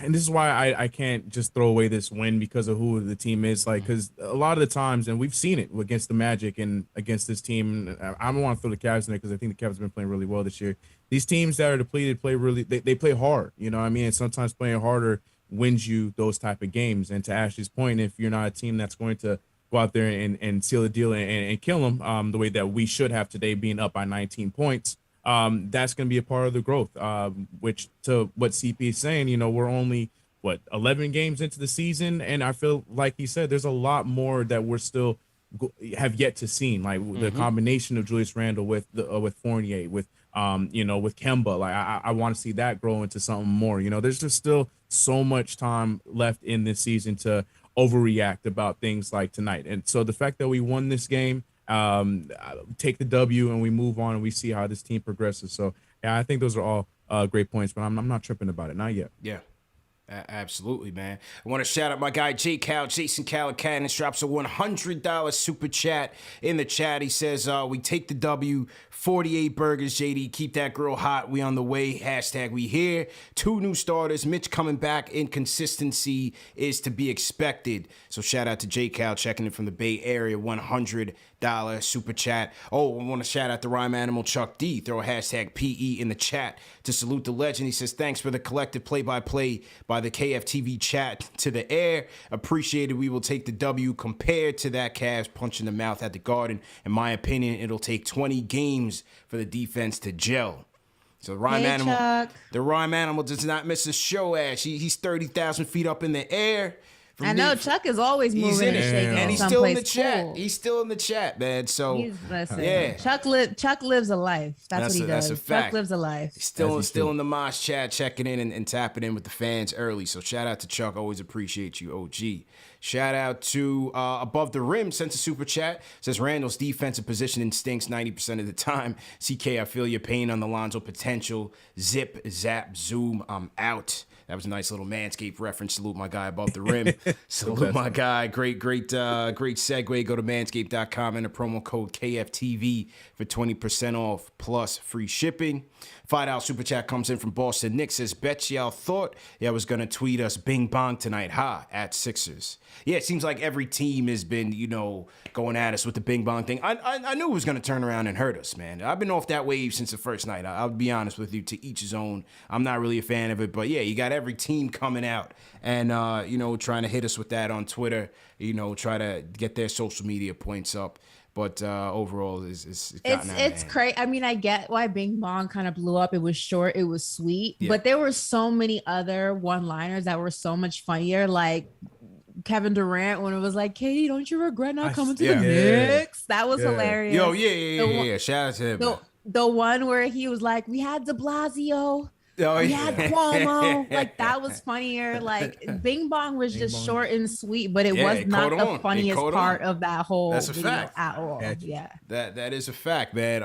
and this is why I can't just throw away this win because of who the team is. Like, because a lot of the times, and we've seen it against the Magic and against this team. I don't want to throw the Cavs in there because I think the Cavs have been playing really well this year. These teams that are depleted play really. They play hard. You know what I mean? And sometimes playing harder wins you those type of games. And to Ashley's point, if you're not a team that's going to go out there and seal the deal and kill them the way that we should have today, being up by 19 points. That's going to be a part of the growth, which to what CP is saying, you know, we're only 11 games into the season. And I feel like he said, there's a lot more that we're still have yet to see, like the combination of Julius Randle with Fournier, with Kemba. Like I want to see that grow into something more. You know, there's just still so much time left in this season to overreact about things like tonight. And so the fact that we won this game, take the W and we move on and we see how this team progresses. So yeah, I think those are all great points, but I'm not tripping about it. Not yet. Yeah. Absolutely, man. I want to shout out my guy J Cal, Jason Calacanis drops a $100 super chat in the chat. He says, we take the W, 48 burgers, JD. Keep that grill hot. We on the way. # we here. 2 new starters. Mitch coming back. Inconsistency is to be expected. So shout out to J Cal checking in from the Bay Area. $100 super chat. Oh, I want to shout out to Rhyme Animal Chuck D. Throw a # PE in the chat to salute the legend. He says, thanks for the collective play-by-play by the KFTV chat to the air. Appreciated. We will take the W. Compared to that Cavs punch in the mouth at the Garden, in my opinion, it'll take 20 games for the defense to gel. So the Rhyme Animal does not miss a show, Ash. He's 30,000 feet up in the air. I know Chuck is always moving and shaking, and he's still in the chat. Cool. He's still in the chat, man. So yeah, Chuck lives a life. That's what he does. That's a fact. Chuck lives a life. He's still in the Mosh chat, checking in and tapping in with the fans early. So shout out to Chuck. Always appreciate you, OG. Shout out to Above the Rim, sent a super chat. Says Randall's defensive positioning stinks 90% of the time. CK, I feel your pain on the Lonzo potential. Zip, zap, zoom, I'm out. That was a nice little Manscaped reference. Salute my guy Above the Rim. Salute my guy. Great segue. Go to manscaped.com and the promo code KFTV for 20% off plus free shipping. $5 super chat comes in from Boston Knicks. Says, bet y'all thought y'all was going to tweet us bing bong tonight, at Sixers. Yeah, it seems like every team has been, going at us with the bing bong thing. I knew it was going to turn around and hurt us, man. I've been off that wave since the first night. I'll be honest with you, to each his own. I'm not really a fan of it, but yeah, you got every team coming out and, trying to hit us with that on Twitter, try to get their social media points up. But overall, it's crazy. I mean, I get why Bing Bong kind of blew up. It was short, it was sweet, but there were so many other one-liners that were so much funnier. Like Kevin Durant when it was like, "Katie, don't you regret not coming to the Knicks?" That was hilarious. Yo, yeah. Shout out to him. The one where he was like, "We had De Blasio." We had Cuomo. Like, that was funnier. Like, Bing Bong was just short and sweet, but it was not the funniest part of that whole video at all. Yeah. That is a fact, man.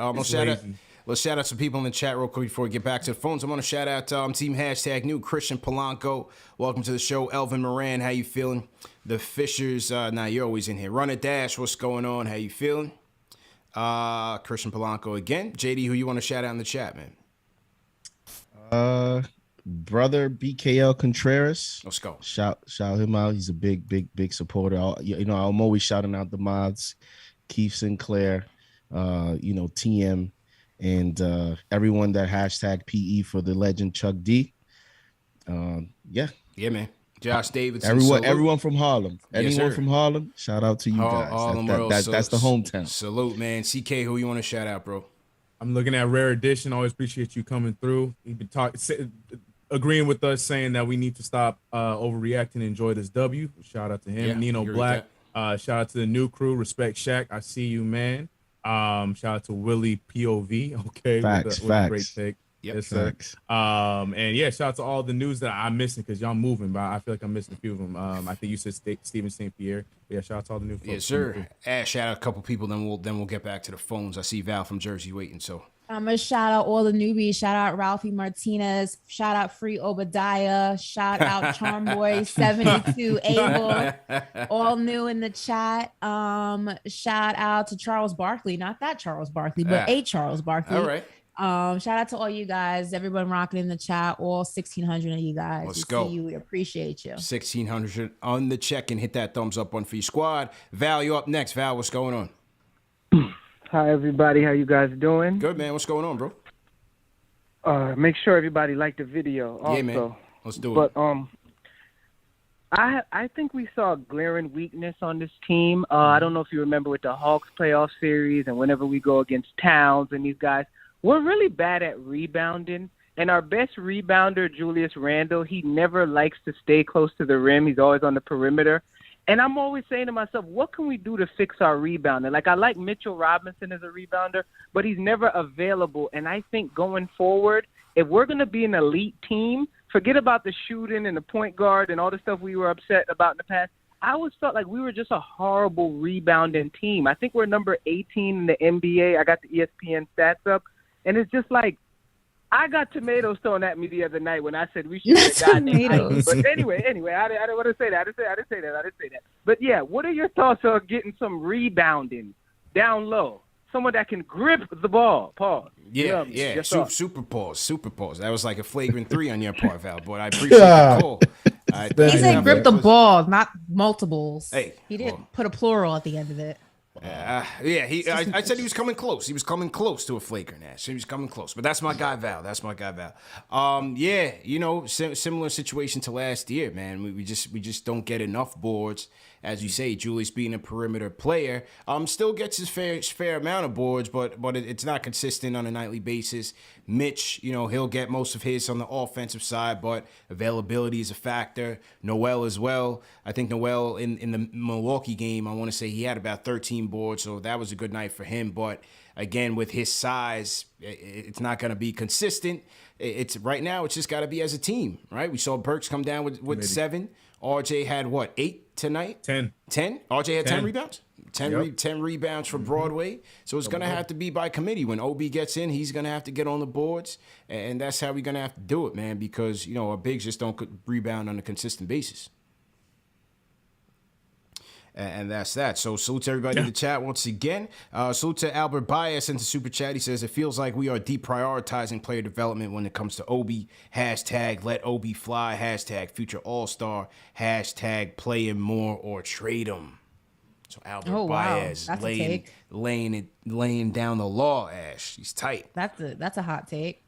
Let's shout out some people in the chat real quick before we get back to the phones. I'm going to shout out Team #new Christian Polanco. Welcome to the show. Elvin Moran, how you feeling? The Fishers, you're always in here. Run a Dash, what's going on? How you feeling? Christian Polanco again. JD, who you want to shout out in the chat, man? Brother BKL Contreras. Let's go. Shout him out. He's a big supporter. I'm always shouting out the mods, Keith Sinclair, TM, and everyone that #PE for the legend Chuck D. Yeah, man. Josh Davidson. Everyone from Harlem. Anyone from Harlem, shout out to you guys. That's the hometown. Salute, man. CK, who you want to shout out, bro? I'm looking at Rare Edition. Always appreciate you coming through. You've been agreeing with us, saying that we need to stop overreacting and enjoy this W. Shout out to him. Yeah, Nino Black. Shout out to the new crew. Respect Shaq. I see you, man. Shout out to Willie POV. Okay, facts. With a great take. Yep. Yes, sir. And yeah, shout out to all the news that I'm missing because y'all moving, but I feel like I'm missing a few of them. I think you said Steven St. Pierre. Yeah, shout out to all the new folks. Yes, sir. Shout out a couple people, then we'll get back to the phones. I see Val from Jersey waiting. So I'm gonna shout out all the newbies. Shout out Ralphie Martinez. Shout out Free Obadiah. Shout out Charmboy 72 Abel. All new in the chat. Shout out to Charles Barkley, not that Charles Barkley, but a Charles Barkley. All right. Shout out to all you guys, everyone rocking in the chat, all 1,600 of you guys. Let's go. See you. We appreciate you. 1,600 on the check and hit that thumbs up on for your squad. Val, you up next. Val, what's going on? Hi, everybody. How you guys doing? Good, man. What's going on, bro? Make sure everybody liked the video also. Yeah, man. Let's do it. But I think we saw a glaring weakness on this team. I don't know if you remember with the Hawks playoff series and whenever we go against Towns and these guys, we're really bad at rebounding. And our best rebounder, Julius Randle, he never likes to stay close to the rim. He's always on the perimeter. And I'm always saying to myself, what can we do to fix our rebounding? Like, I like Mitchell Robinson as a rebounder, but he's never available. And I think going forward, if we're going to be an elite team, forget about the shooting and the point guard and all the stuff we were upset about in the past. I always felt like we were just a horrible rebounding team. I think we're number 18 in the NBA. I got the ESPN stats up. And it's just like, I got tomatoes thrown at me the other night when I said we should have gotten tomatoes. But anyway, I didn't want to say that. I didn't say that. But yeah, what are your thoughts on getting some rebounding down low? Someone that can grip the ball. Paul. Yeah. Super pause. That was like a flagrant 3 on your part, Val. But I appreciate the call. He said grip the ball, not multiples. Hey, he didn't put a plural at the end of it. I said he was coming close. He was coming close to a flagrant ass. He was coming close. But that's my guy, Val. Similar situation to last year, man. We just don't get enough boards. As you say, Julius being a perimeter player, still gets his fair amount of boards, but it's not consistent on a nightly basis. Mitch, he'll get most of his on the offensive side, but availability is a factor. Noel as well. I think Noel in the Milwaukee game, I want to say he had about 13 boards, so that was a good night for him. But again, with his size, it's not going to be consistent. It's right now, it's just got to be as a team, right? We saw Burks come down with 7. RJ had 8 tonight? 10. RJ had 10 10 rebounds? 10 rebounds for Broadway. So it's going to have to be by committee. When OB gets in, he's going to have to get on the boards. And that's how we're going to have to do it, man, because, our bigs just don't rebound on a consistent basis. And that's that. So salute to everybody in the chat once again. Salute to Albert Baez into Super Chat. He says, it feels like we are deprioritizing player development when it comes to Obi. # let Obi fly. # future all-star. # play him more or trade him. So Albert Baez laying down the law, Ash. He's tight. That's a hot take.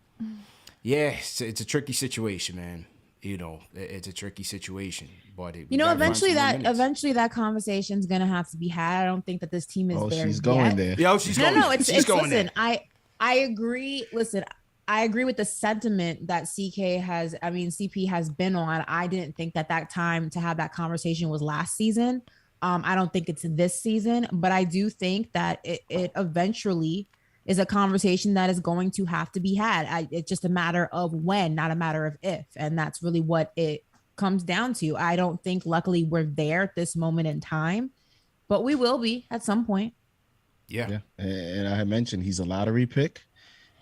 Yeah, it's a tricky situation, man. It's a tricky situation, but eventually that conversation's gonna have to be had. I don't think that this team is there. She's going there. Yo, she's going. No, it's going listen. there. I agree. Listen, I agree with the sentiment that CP has been on. I didn't think that time to have that conversation was last season. I don't think it's this season, but I do think that it eventually is a conversation that is going to have to be had. It's just a matter of when, not a matter of if. And that's really what it comes down to. I don't think, luckily, we're there at this moment in time, but we will be at some point. Yeah. And I had mentioned he's a lottery pick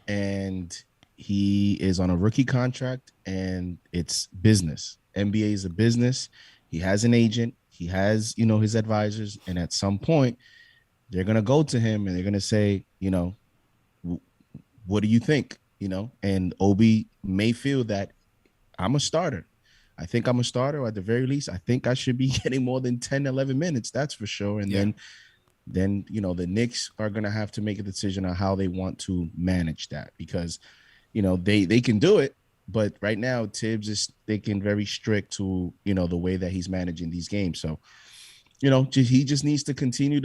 and he is on a rookie contract and it's business. NBA is a business. He has an agent. He has, his advisors. And at some point, they're going to go to him and they're going to say, what do you think? And Obi may feel that I'm a starter. I think I'm a starter. At the very least, I think I should be getting more than 10, 11 minutes. That's for sure. And then, the Knicks are going to have to make a decision on how they want to manage that because, they can do it. But right now, Tibbs is sticking very strict to, the way that he's managing these games. So, he just needs to continue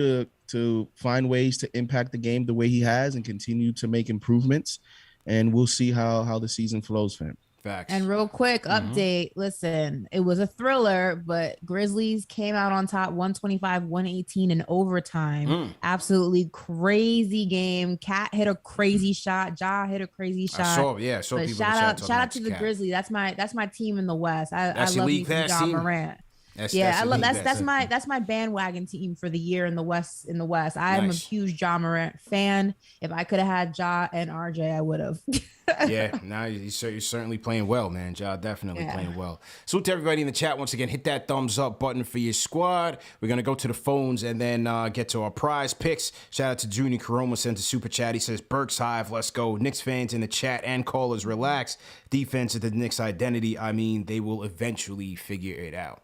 to find ways to impact the game the way he has and continue to make improvements. And we'll see how the season flows for him. Facts. And real quick update. Listen, it was a thriller, but Grizzlies came out on top 125-118 in overtime. Absolutely crazy game. Cat hit a crazy shot. Ja hit a crazy shot. I saw but people. Shout out to the Grizzlies. That's my team in the West. I love me some Ja Morant. That's my bandwagon team for the year in the West. I'm a huge Ja Morant fan. If I could have had Ja and RJ, I would have. Yeah, now you're certainly playing well, man. Ja definitely playing well. Salute to everybody in the chat once again. Hit that thumbs up button for your squad. We're gonna go to the phones and then get to our prize picks. Shout out to Junior Caroma, sent a super chat. He says Burks Hive, let's go. Knicks fans in the chat and callers, relax. Defense is the Knicks' identity. I mean, they will eventually figure it out.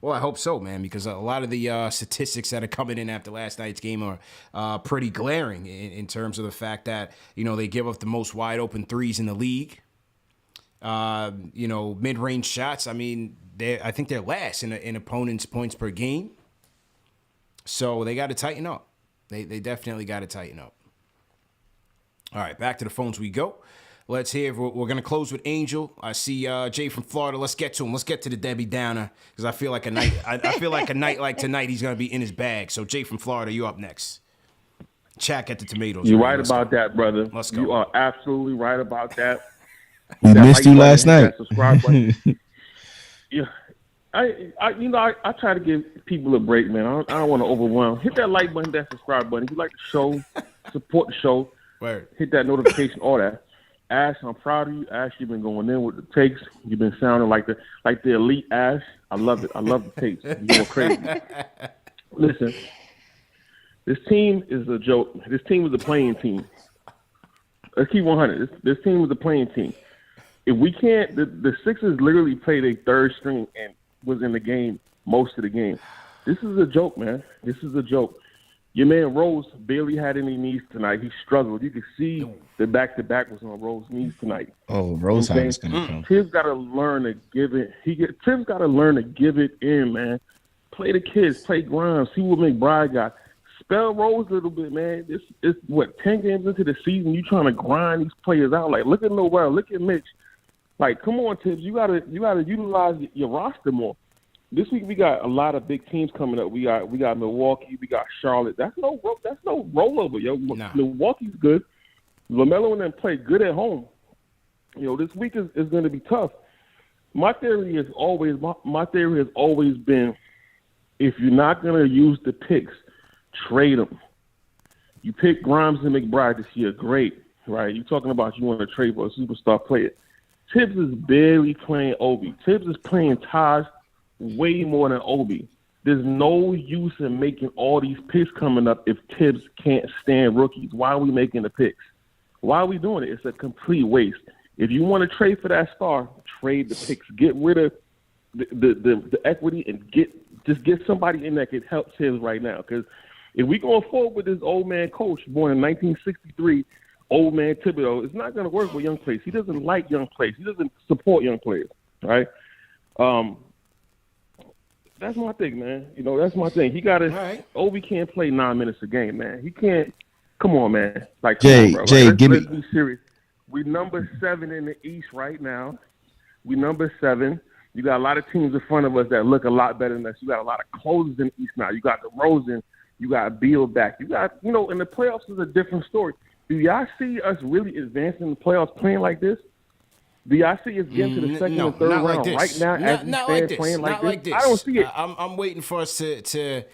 Well, I hope so, man, because a lot of the statistics that are coming in after last night's game are pretty glaring in terms of the fact that, they give up the most wide open threes in the league. Mid-range shots. I mean, I think they're last in opponents' points per game. So they got to tighten up. They definitely got to tighten up. All right, back to the phones we go. Let's hear. We're going to close with Angel. I see Jay from Florida. Let's get to him. Let's get to the Debbie Downer because I feel like a night. I feel like a night like tonight he's going to be in his bag. So Jay from Florida, you up next. Check at the tomatoes. You're right about that, brother. Let's go. You are absolutely right about that. We missed you last night. Subscribe button. Yeah, I try to give people a break, man. I don't want to overwhelm. Hit that like button, that subscribe button. If you like the show, support the show. Word. Hit that notification, all that. Ash, I'm proud of you. Ash, you've been going in with the takes. You've been sounding like the elite Ash. I love it. I love the takes. You're going crazy. Listen, this team is a joke. This team is a playing team. Let's keep 100. This team is a playing team. If we can't, the Sixers literally played a third string and was in the game most of the game. This is a joke, man. This is a joke. Your man Rose barely had any knees tonight. He struggled. You could see the back-to-back was on Rose's knees tonight. Oh, Rose is going to come. Tibbs got to learn to give it. Tibbs got to learn to give it in, man. Play the kids. Play Grimes. See what McBride got. Spell Rose a little bit, man. This is 10 games into the season. You trying to grind these players out. Like, look at Noel. Look at Mitch. Like, come on, Tibbs. You gotta utilize your roster more. This week we got a lot of big teams coming up. We got Milwaukee, we got Charlotte. That's no rollover, yo. Nah. Milwaukee's good. LaMelo and them play good at home. This week is going to be tough. My theory has always been, if you're not going to use the picks, trade them. You pick Grimes and McBride this year, great, right? You're talking about you want to trade for a superstar player. Tibbs is barely playing Obi. Tibbs is playing Taj way more than Obi. There's no use in making all these picks coming up if Tibbs can't stand rookies. Why are we making the picks? Why are we doing it? It's a complete waste. If you want to trade for that star, trade the picks. Get rid of the equity and get somebody in that can help Tibbs right now. Because if we go forward with this old man coach born in 1963, old man Thibodeau, it's not going to work with young players. He doesn't like young players. He doesn't support young players, right? That's my thing, man. That's my thing. He got to. Right. Obi can't play 9 minutes a game, man. He can't. Come on, man. Like, Jay, bro. Jay, let's me. Be serious. We number 7 in the East right now. We number 7. You got a lot of teams in front of us that look a lot better than us. You got a lot of closers in the East now. You got DeRozan. You got Beal back. You got, in the playoffs is a different story. Do y'all see us really advancing in the playoffs playing like this? Do y'all see us getting to the second and third round right now as we stand playing like this? I don't see it. I'm waiting for us to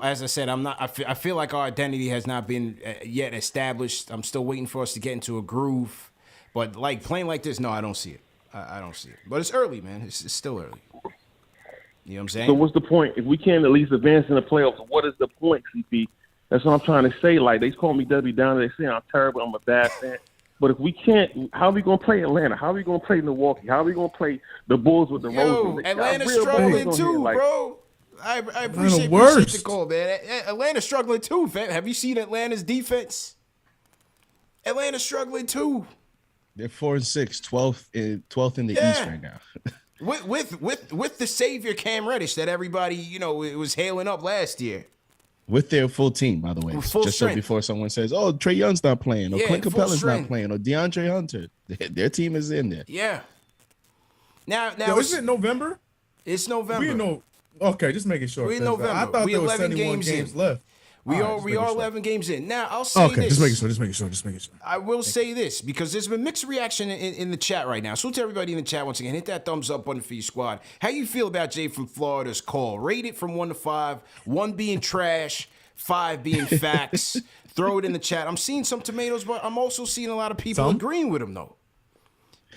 as I said, I feel like our identity has not been yet established. I'm still waiting for us to get into a groove. But like playing like this, no, I don't see it. I don't see it. But it's early, man. It's still early. You know what I'm saying? So what's the point? If we can't at least advance in the playoffs, what is the point, CP? That's what I'm trying to say. Like, they call me Debbie Downer. They say I'm terrible. I'm a bad fan. But if we can't, how are we going to play Atlanta? How are we going to play Milwaukee? How are we going to play the Bulls with the Rose? Atlanta's struggling too, bro. I appreciate the call, man. Atlanta's struggling too, fam. Have you seen Atlanta's defense? Atlanta's struggling too. They're 4-6, 12th in the East right now. with the savior Cam Reddish that everybody it was hailing up last year. With their full team, by the way. Just so before someone says, "Oh, Trae Young's not playing," or Clint Capella's not playing, or DeAndre Hunter, their team is in there. Yeah. Now, isn't it November? It's November. Okay, just making sure. We're in November. I thought there was 71 games left. We are 11 games in. Now, I'll say this. Just making sure. I will say this, because there's been mixed reaction in the chat right now. So to everybody in the chat, once again, hit that thumbs up button for your squad. How you feel about Jay from Florida's call? Rate it from 1 to 5. 1 being trash, 5 being facts. Throw it in the chat. I'm seeing some tomatoes, but I'm also seeing a lot of people agreeing with him, though.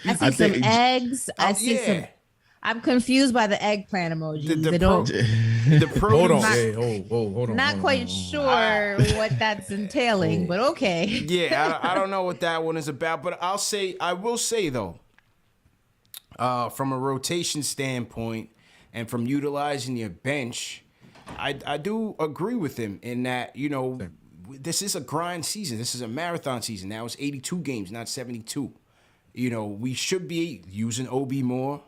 I see some eggs. I see some. I'm confused by the eggplant emoji. Hold on. Hold on. Not quite sure what that's entailing, but okay. Yeah, I don't know what that one is about, but I will say though, from a rotation standpoint and from utilizing your bench, I do agree with him in that, this is a grind season. This is a marathon season. Now it's 82 games, not 72. We should be using Obi more.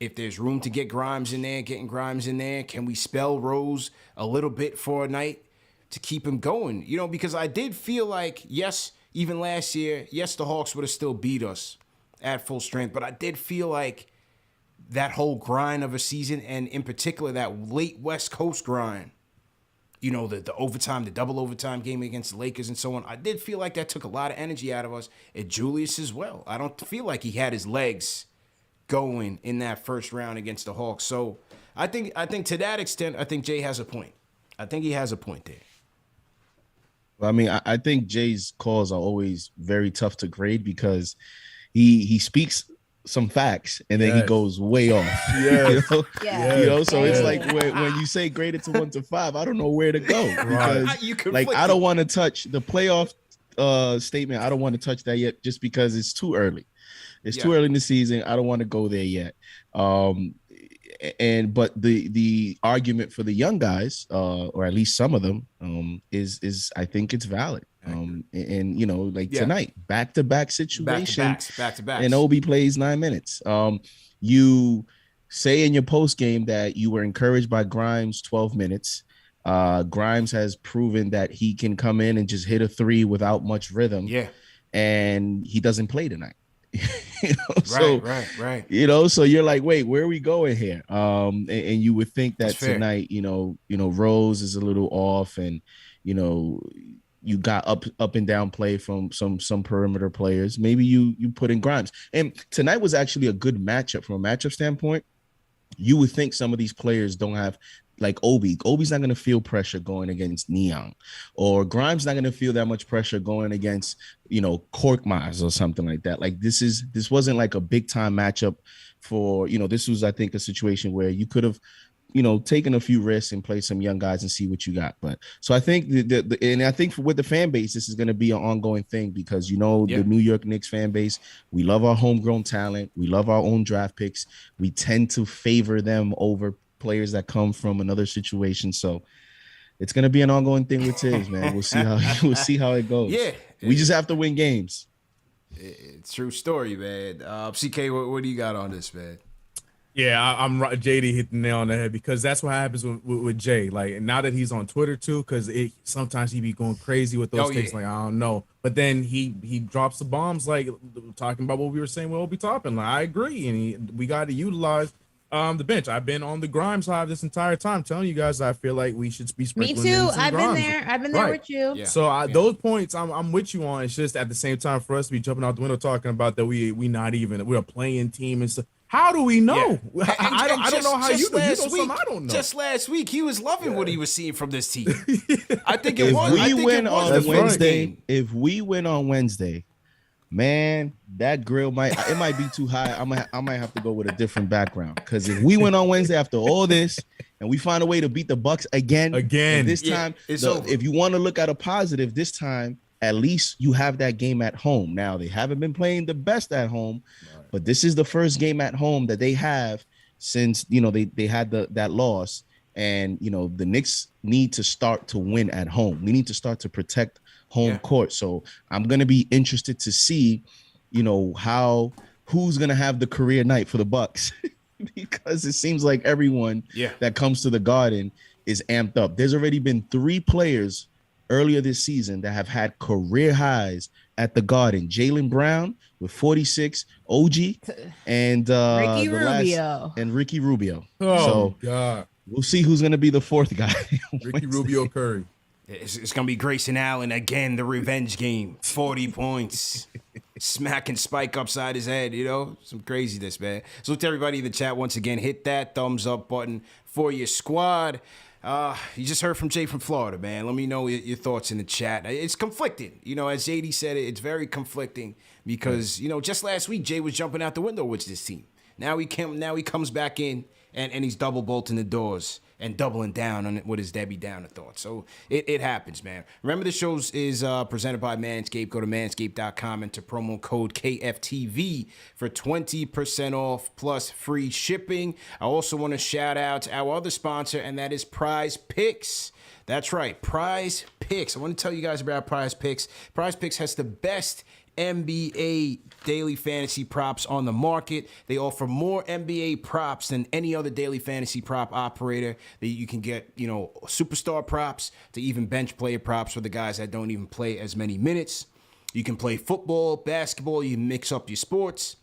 If there's room to get Grimes in there, getting Grimes in there, can we spell Rose a little bit for a night to keep him going? Because I did feel like, yes, even last year, yes, the Hawks would have still beat us at full strength, but I did feel like that whole grind of a season, and in particular that late West Coast grind, the overtime, the double overtime game against the Lakers and so on, I did feel like that took a lot of energy out of us, and Julius as well. I don't feel like he had his legs going in that first round against the Hawks. So I think to that extent, I think Jay has a point. I think he has a point there. Well, I mean, I think Jay's calls are always very tough to grade because he speaks some facts and then he goes way off. So it's like when you say grade it to 1 to 5, I don't know where to go because I don't want to touch the playoff statement. I don't want to touch that yet just because it's too early. It's too early in the season. I don't want to go there yet. But the argument for the young guys, or at least some of them, is I think it's valid. Tonight, back-to-back situation, back-to-back, and Obi plays 9 minutes. You say in your post game that you were encouraged by Grimes 12 minutes. Grimes has proven that he can come in and just hit a 3 without much rhythm. Yeah, and he doesn't play tonight. Right. So you're like, wait, where are we going here? And you would think that tonight, Rose is a little off, and you got up and down play from some perimeter players. Maybe you put in Grimes, and tonight was actually a good matchup from a matchup standpoint. You would think some of these players don't have. Like Obi's not going to feel pressure going against Niang, or Grimes not going to feel that much pressure going against, Korkmaz or something like that. Like this wasn't like a big time matchup for, this was, I think, a situation where you could have, taken a few risks and play some young guys and see what you got. But so I think and I think with the fan base, this is going to be an ongoing thing because, the New York Knicks fan base, we love our homegrown talent. We love our own draft picks. We tend to favor them over players that come from another situation. So it's gonna be an ongoing thing with Tibbs, man. We'll see how it goes. Yeah, we just have to win games. It's true story, man. CK, what do you got on this, man? Yeah, I'm right. JD hit the nail on the head because that's what happens with Jay. Like now that he's on Twitter too, because sometimes he be going crazy with those takes. Like I don't know, but then he drops the bombs like talking about what we were saying with Obi Toppin. Like I agree, and we got to utilize the bench. I've been on the Grimes side this entire time, telling you guys I feel like we should be sprinkling. Me too. I've been there with you. Yeah. So those points, I'm with you on. It's just at the same time for us to be jumping out the window talking about that we're a playing team and stuff. How do we know? Yeah. I don't know how you know. You know something I don't know. Just last week, he was loving what he was seeing from this team. I think if we win on Wednesday, man, that grill might be too high. I might have to go with a different background because if we win on Wednesday after all this and we find a way to beat the Bucks again this time, if you want to look at a positive this time, at least you have that game at home. Now they haven't been playing the best at home, but this is the first game at home that they have since they had that loss, and the Knicks need to start to win at home. We need to start to protect home court. So I'm going to be interested to see who's gonna have the career night for the Bucks because it seems like everyone that comes to the Garden is amped up. There's already been 3 players earlier this season that have had career highs at the Garden. Jaylen Brown with 46, OG, and Ricky Rubio. Oh, God. We'll see who's going to be the 4th guy. Ricky Rubio Curry. It's going to be Grayson Allen again, the revenge game. 40 points. Smacking Spike upside his head, some craziness, man. So to everybody in the chat, once again, hit that thumbs up button for your squad. You just heard from Jay from Florida, man. Let me know your thoughts in the chat. It's conflicting. As JD said, it's very conflicting because, just last week, Jay was jumping out the window with this team. Now he comes back in and he's double bolting the doors and doubling down on it with his Debbie Downer thoughts. So it happens, man. Remember, the show is presented by Manscaped. Go to manscaped.com, enter promo code KFTV for 20% off plus free shipping. I also want to shout out our other sponsor, and that is Prize Picks. That's right, Prize Picks. I want to tell you guys about Prize Picks. Prize Picks has the best NBA daily fantasy props on the market. They offer more NBA props than any other daily fantasy prop operator. That you can get, superstar props to even bench player props for the guys that don't even play as many minutes. You can play football, basketball, you mix up your sports.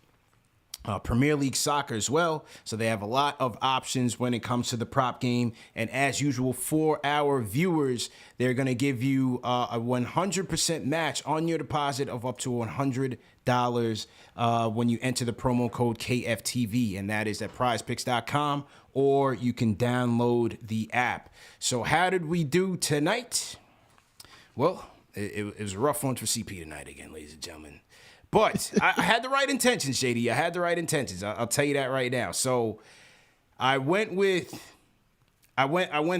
Premier League soccer as well. So they have a lot of options when it comes to the prop game. And as usual, for our viewers, they're going to give you a 100% match on your deposit of up to $100 when you enter the promo code KFTV. And that is at prizepicks.com, or you can download the app. So how did we do tonight? Well, it was a rough one for CP tonight again, ladies and gentlemen. But I had the right intentions, JD. I had the right intentions. I'll tell you that right now. So I went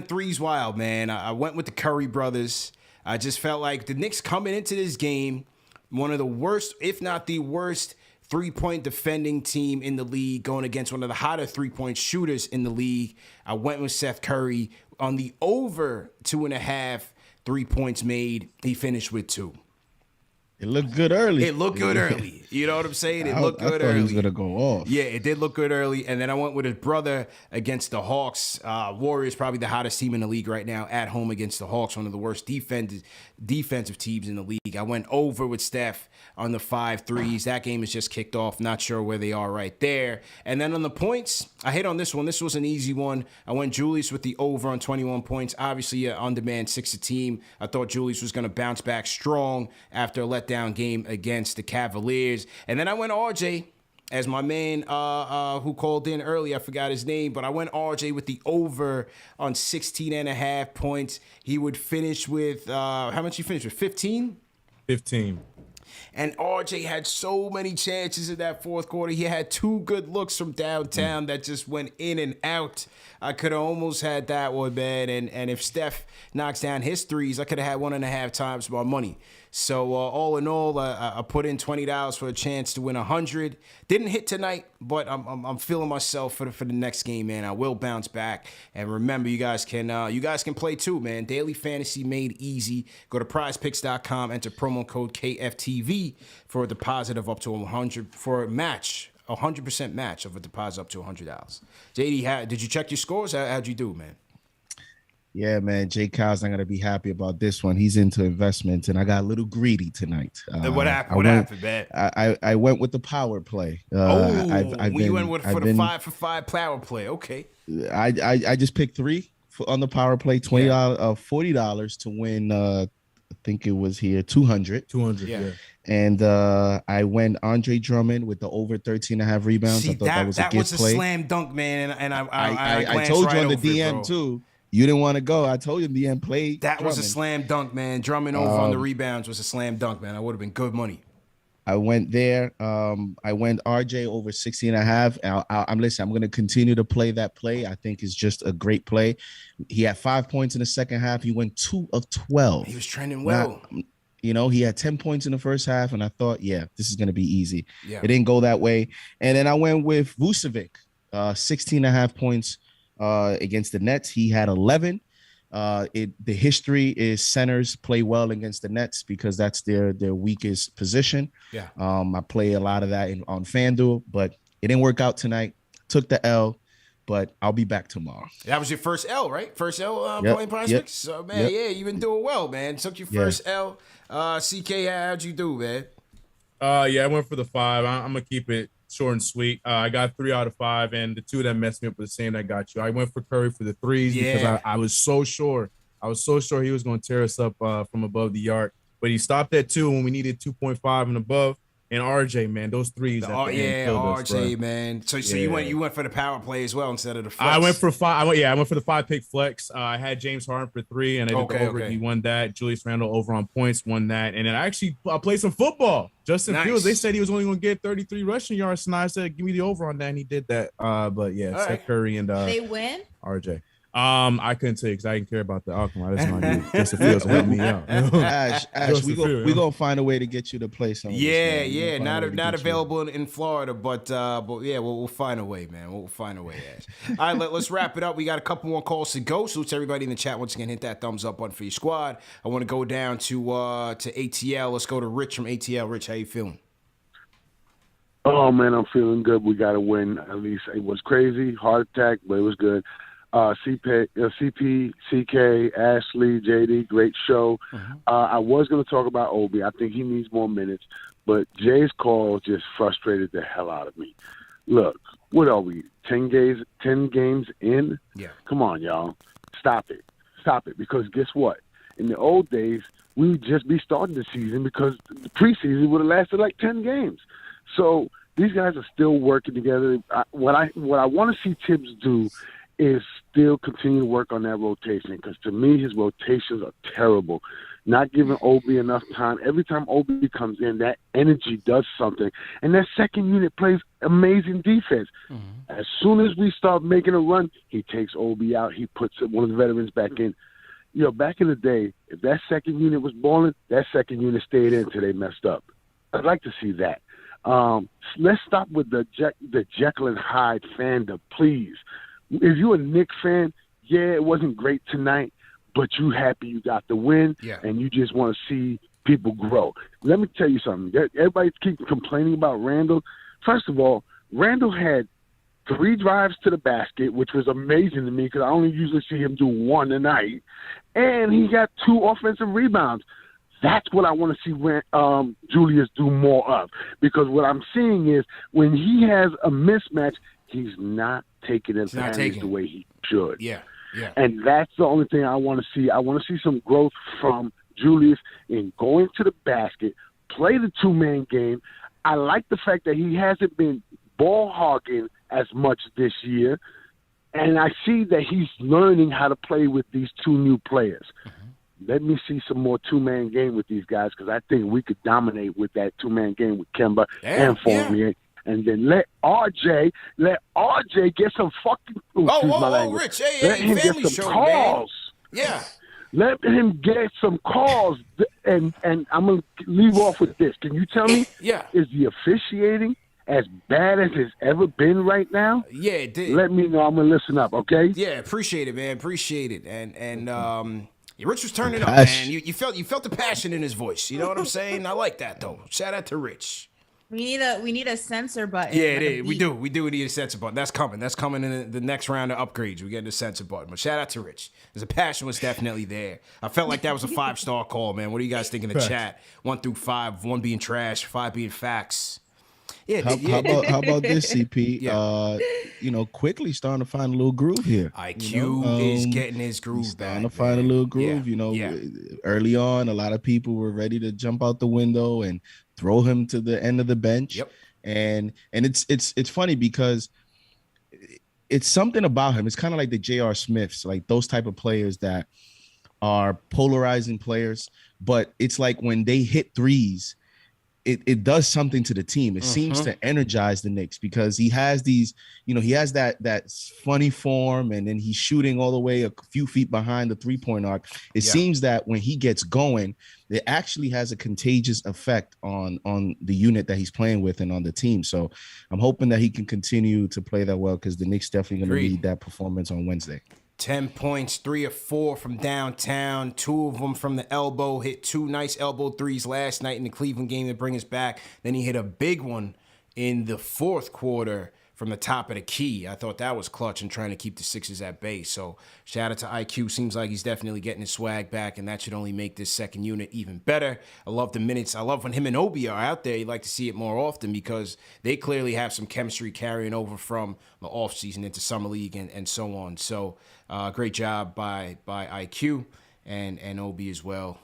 threes wild, man. I went with the Curry brothers. I just felt like the Knicks coming into this game, one of the worst, if not the worst, 3-point defending team in the league, going against one of the hotter 3-point shooters in the league. I went with Seth Curry on the over 2.5 3 points made. He finished with 2. It looked good early. You know what I'm saying? It looked good early. He was going to go off. Yeah, it did look good early. And then I went with his brother against the Hawks. Warriors, probably the hottest team in the league right now, at home against the Hawks, one of the worst defensive teams in the league. I went over with Steph on the 5 threes. That game is just kicked off. Not sure where they are right there. And then on the points, I hit on this one. This was an easy one. I went Julius with the over on 21 points. Obviously, an on-demand 6 team. I thought Julius was going to bounce back strong after a letdown game against the Cavaliers. And then I went RJ as my man who called in early. I forgot his name, but I went RJ with the over on 16.5 points. He would finish with, how much he finished with, 15? 15. And RJ had so many chances in that fourth quarter. He had 2 good looks from downtown that just went in and out. I could have almost had that one, man. And if Steph knocks down his threes, I could have had 1.5 times my money. So all in all, I put in $20 for a chance to win 100. Didn't hit tonight, but I'm feeling myself for the next game, man. I will bounce back. And remember, you guys can play too, man. Daily fantasy made easy. Go to PrizePicks.com, enter promo code KFTV for a deposit of up to $100 for a match. 100% match of a deposit up to $100. JD, did you check your scores? How'd you do, man? Yeah, man. Jay Kyle's not going to be happy about this one. He's into investments, and I got a little greedy tonight. What happened? What happened, man? I went with the power play. You went with the 5-for-5 power play. Okay. I just picked 3 on the power play, $40 to win. I think it was here 200. 200, yeah. And I went Andre Drummond with the over 13.5 rebounds. See, I thought that was a good play. Slam dunk, man. And I told you on the DM too. You didn't want to go. I told you the DM played. That was a slam dunk, man. Drummond over on the rebounds was a slam dunk, man. I would have been good money. I went there. I went RJ over 16.5. I'm going to continue to play that play. I think it's just a great play. He had 5 points in the second half. He went 2 of 12. He was trending well. He had 10 points in the first half, and I thought, this is going to be easy. Yeah. It didn't go that way. And then I went with Vucevic, 16.5 points against the Nets. He had 11. The history is centers play well against the Nets because that's their weakest position. Yeah. I play a lot of that on FanDuel, but it didn't work out tonight. Took the L, but I'll be back tomorrow. That was your first L, right? First L playing Prize Picks? So, man, yeah, you've been doing well, man. Took your first L. CK, how'd you do, man? Yeah, I went for the 5. I'm going to keep it short and sweet. I got 3 out of 5, and the 2 that messed me up were the same that got you. I went for Curry for the 3s because I was so sure. I was so sure he was going to tear us up from above the arc. But he stopped at 2 when we needed 2.5 and above. And RJ, man, those 3s. RJ, us, man. So you went for the power play as well instead of the flex. I went for 5. I went for the 5-pick flex. I had James Harden for 3, and I did the over. He won that. Julius Randle over on points won that. And then I actually played some football. Justin Fields. They said he was only going to get 33 rushing yards, and I said, give me the over on that, and he did that. But yeah, Steph Curry and they win. RJ. I couldn't say because I didn't care about the outcome. I just wanted Justin Fields to help me out. Ash, we gonna find a way to get you to play some. Yeah. Not available in Florida, but yeah, we'll find a way, man. We'll find a way, Ash. All right, let's wrap it up. We got a couple more calls to go. So to everybody in the chat, once again, hit that thumbs up button for your squad. I want to go down to ATL. Let's go to Rich from ATL. Rich, how you feeling? Oh man, I'm feeling good. We got to win. At least it was crazy, heart attack, but it was good. CP, CK, Ashley, JD, great show. I was going to talk about Obi. I think he needs more minutes, but Jay's call just frustrated the hell out of me. Look, what are we, 10 games in? Yeah. Come on, y'all. Stop it. Because guess what? In the old days, we would just be starting the season because the preseason would have lasted like 10 games. So these guys are still working together. What I want to see Tibbs do is still continue to work on that rotation because to me his rotations are terrible. Not giving Obi enough time. Every time Obi comes in, that energy does something. And that second unit plays amazing defense. As soon as we start making a run, he takes Obi out. He puts one of the veterans back in. Back in the day, if that second unit was balling, that second unit stayed in until they messed up. I'd like to see that. Let's stop with the Jekyll and Hyde fandom, please. If you're a Knicks fan, it wasn't great tonight, but you happy you got the win, and you just want to see people grow. Let me tell you something. Everybody keeps complaining about Randle. First of all, Randle had 3 drives to the basket, which was amazing to me because I only usually see him do 1 a night, and he got 2 offensive rebounds. That's what I want to see Julius do more of because what I'm seeing is when he has a mismatch, he's not taking advantage the way he should. Yeah. And that's the only thing I want to see. I want to see some growth from Julius in going to the basket, play the 2-man game. I like the fact that he hasn't been ball hogging as much this year, and I see that he's learning how to play with these 2 new players. Let me see some more 2-man game with these guys because I think we could dominate with that 2-man game with Kemba and Fournier. And then let RJ get some fucking Rich, let him get some calls. Man. Yeah. Let him get some calls. And I'm going to leave off with this. Can you tell me? Is the officiating as bad as it's ever been right now? Yeah, it did. Let me know. I'm going to listen up, okay? Yeah, appreciate it, man. Appreciate it. And Rich was turning up, man. You felt the passion in his voice. You know what I'm saying? I like that, though. Shout out to Rich. We need a censor button. Yeah, it is. We do need a censor button. That's coming in the next round of upgrades. We're getting a censor button. But shout out to Rich. The passion was definitely there. I felt like that was a 5-star call, man. What do you guys think in the chat? 1 through 5, 1 being trash, 5 being facts. Yeah. How about this, CP? Quickly starting to find a little groove here. IQ is getting his groove back. Starting to find a little groove. Early on, a lot of people were ready to jump out the window and throw him to the end of the bench. And it's funny because it's something about him. It's kind of like the J.R. Smiths, like those type of players that are polarizing players. But it's like when they hit threes, it does something to the team. It seems to energize the Knicks because he has these, he has that funny form, and then he's shooting all the way a few feet behind the 3-point arc. It seems that when he gets going, it actually has a contagious effect on the unit that he's playing with and on the team. So I'm hoping that he can continue to play that well because the Knicks definitely going to need that performance on Wednesday. 10 points, 3 of 4 from downtown, 2 of them from the elbow. Hit 2 nice elbow threes last night in the Cleveland game to bring us back. Then he hit a big one in the fourth quarter from the top of the key. I thought that was clutch and trying to keep the Sixers at bay. So shout out to IQ. Seems like he's definitely getting his swag back, and that should only make this second unit even better. I love the minutes. I love when him and Obi are out there. You'd like to see it more often because they clearly have some chemistry carrying over from the offseason into Summer League and so on. So great job by IQ and Obi as well.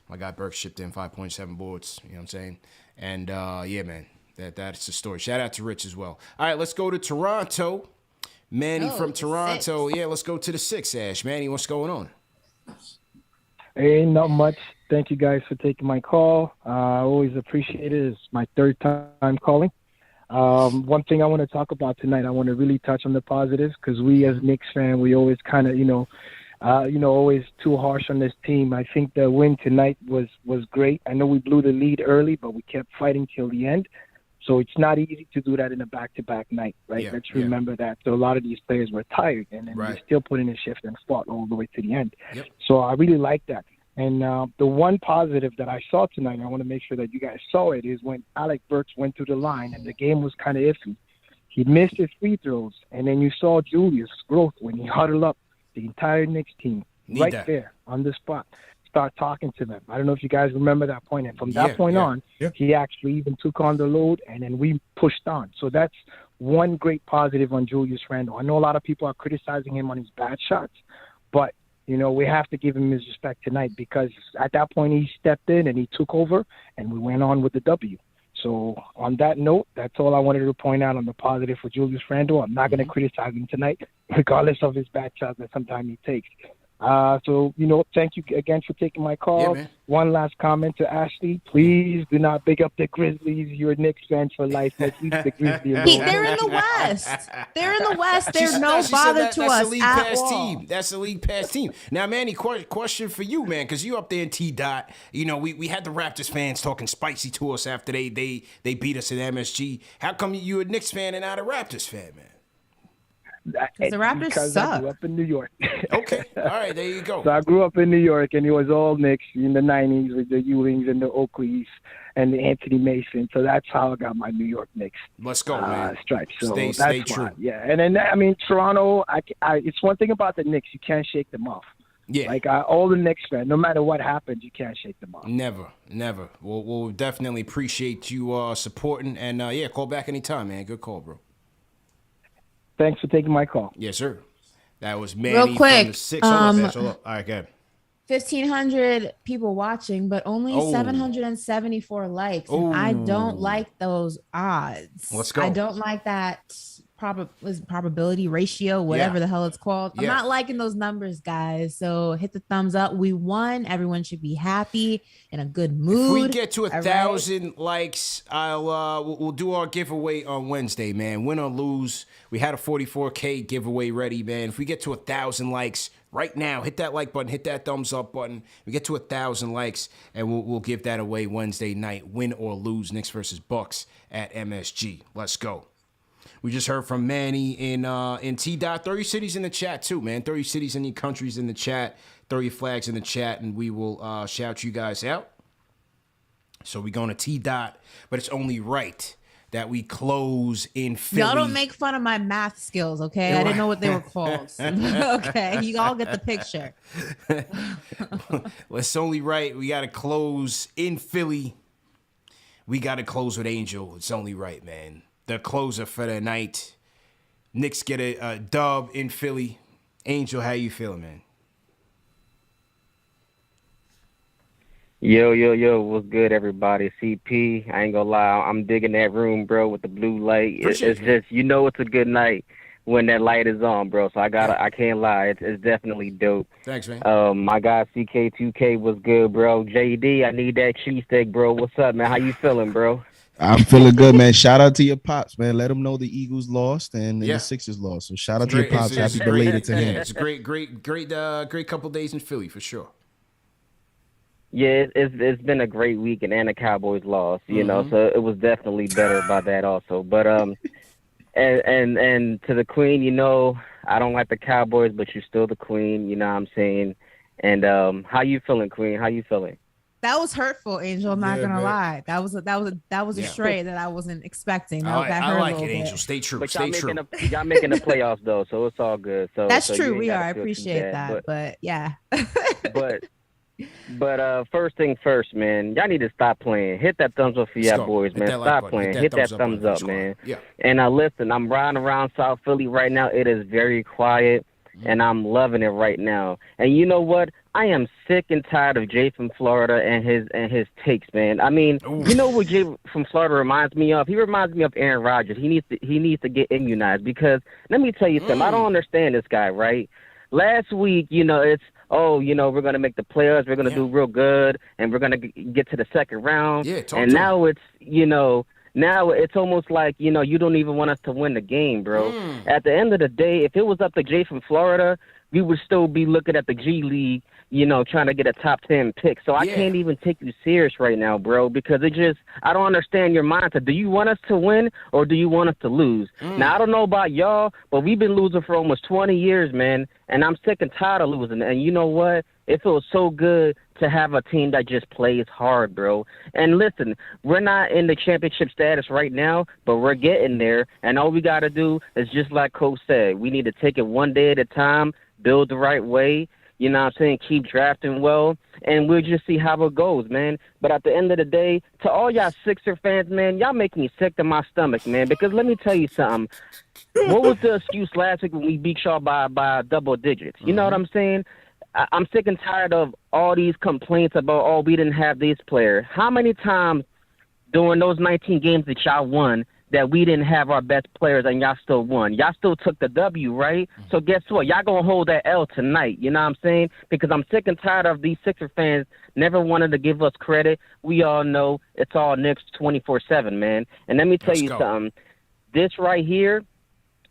My guy Burke shipped in 5.7 boards. You know what I'm saying? And yeah, man. That's the story. Shout out to Rich as well. All right, let's go to Toronto. Manny from Toronto. Yeah, let's go to the 6, Ash. Manny, what's going on? Hey, not much. Thank you guys for taking my call. I always appreciate it. It's my third time calling. One thing I want to talk about tonight, I want to really touch on the positives because we as Knicks fan, we always kind of, always too harsh on this team. I think the win tonight was great. I know we blew the lead early, but we kept fighting till the end. So it's not easy to do that in a back-to-back night, right? Yeah, Let's remember that. So a lot of these players were tired, and then they still put in a shift and fought all the way to the end. Yep. So I really like that. And the one positive that I saw tonight, I want to make sure that you guys saw it, is when Alec Burks went to the line and the game was kind of iffy. He missed his free throws, and then you saw Julius' growth when he huddled up the entire Knicks team there on the spot. Start talking to them. I don't know if you guys remember that point. And from that point on, he actually even took on the load, and then we pushed on. So that's one great positive on Julius Randle. I know a lot of people are criticizing him on his bad shots, but, we have to give him his respect tonight because at that point he stepped in and he took over, and we went on with the W. So on that note, that's all I wanted to point out on the positive for Julius Randle. I'm not going to criticize him tonight, regardless of his bad shots that sometimes he takes. So, thank you again for taking my call. One last comment to Ashley. Please do not big up the Grizzlies. You're a Knicks fan for life. Let's leave the Grizzlies alone. They're in the West. They're in the West. They're no bother to us at all. That's the league pass team. Now, Manny, question for you, man, because you up there in T-Dot. We had the Raptors fans talking spicy to us after they beat us at MSG. How come you a Knicks fan and not a Raptors fan, man? The Raptors suck. I grew up in New York. Okay. All right. There you go. So I grew up in New York, and it was all Knicks in the 90s with the Ewings and the Oakleys and the Anthony Mason. So that's how I got my New York Knicks. Let's go, man. Stripes. So stay true. Yeah. And then, Toronto, it's one thing about the Knicks. You can't shake them off. Yeah. Like all the Knicks fans, no matter what happens, you can't shake them off. Never. We'll definitely appreciate you supporting. And, call back anytime, man. Good call, bro. Thanks for taking my call. Yes, sir. That was Manny real quick. From the 6. Hold up. All right, go ahead. 1,500 people watching, but only 774 likes. And I don't like those odds. Let's go. I don't like that probability ratio, whatever the hell it's called. I'm not liking those numbers, guys. So hit the thumbs up. We won. Everyone should be happy, in a good mood. If we get to 1,000 likes, we'll do our giveaway on Wednesday, man. Win or lose. We had a 44K giveaway ready, man. If we get to 1,000 likes right now, hit that like button, hit that thumbs up button. We get to 1,000 likes, and we'll give that away Wednesday night. Win or lose, Knicks versus Bucks at MSG. Let's go. We just heard from Manny in T-Dot. 30 cities in the chat too, man. 30 cities in the countries in the chat. 30 flags in the chat, and we will shout you guys out. So we're going to T-Dot, but it's only right that we close in Philly. Y'all don't make fun of my math skills, okay? I didn't know what they were called. Okay, you all get the picture. It's only right. We got to close in Philly. We got to close with Angel. It's only right, man. The closer for the night. Knicks get a dub in Philly. Angel, how you feeling, man? Yo, what's good, everybody? CP, I ain't gonna lie, I'm digging that room, bro, with the blue light. It's just, it's a good night when that light is on, bro. So I can't lie, it's definitely dope. Thanks, man. My guy CK2K was good, bro. JD, I need that cheesesteak, bro. What's up, man? How you feeling, bro? I'm feeling good, man. Shout out to your pops, man. Let them know the Eagles lost and the Sixers lost. So shout out to your pops. Happy belated to him. It's a great couple days in Philly for sure. Yeah, it's been a great weekend, and the Cowboys lost, you know, so it was definitely better by that also. But And to the queen, you know, I don't like the Cowboys, but you're still the queen. You know what I'm saying? And how you feeling, queen? How you feeling? That was hurtful, Angel. I'm not gonna lie. That was a stray that I wasn't expecting. That hurt I like a little it, Angel. bit. Stay true. But Stay true. y'all making the playoffs though, so it's all good. So That's so true. you ain't We gotta are. I feel too appreciate bad, that. But yeah. But first thing first, man, y'all need to stop playing. Hit that thumbs up for y'all boys, man. Stop playing. Hit that thumbs up, man. Yeah. And listen, I'm riding around South Philly right now. It is very quiet, and I'm loving it right now. And you know what? I am sick and tired of Jay from Florida and his takes, man. I mean, you know what Jay from Florida reminds me of? He reminds me of Aaron Rodgers. He needs to get immunized because let me tell you something. I don't understand this guy, right? Last week, you know, it's we're gonna make the playoffs, we're gonna do real good, and we're gonna get to the second round. Yeah, and now it's now it's almost like you don't even want us to win the game, bro. At the end of the day, if it was up to Jay from Florida, we would still be looking at the G League, trying to get a top 10 pick. So I can't even take you serious right now, bro, because I don't understand your mindset. Do you want us to win or do you want us to lose? Now, I don't know about y'all, but we've been losing for almost 20 years, man, and I'm sick and tired of losing. And you know what? It feels so good to have a team that just plays hard, bro. And listen, we're not in the championship status right now, but we're getting there. And all we got to do is just like Coach said, we need to take it one day at a time, build the right way, you know what I'm saying, keep drafting well, and we'll just see how it goes, man. But at the end of the day, to all y'all Sixer fans, man, y'all make me sick to my stomach, man, because let me tell you something. What was the excuse last week when we beat y'all by double digits? You know what I'm saying? I'm sick and tired of all these complaints about, we didn't have these players. How many times during those 19 games that y'all won that we didn't have our best players and y'all still won? Y'all still took the W, right? So guess what? Y'all going to hold that L tonight. You know what I'm saying? Because I'm sick and tired of these Sixer fans never wanted to give us credit. We all know it's all Knicks 24/7, man. And let me tell you something. This right here,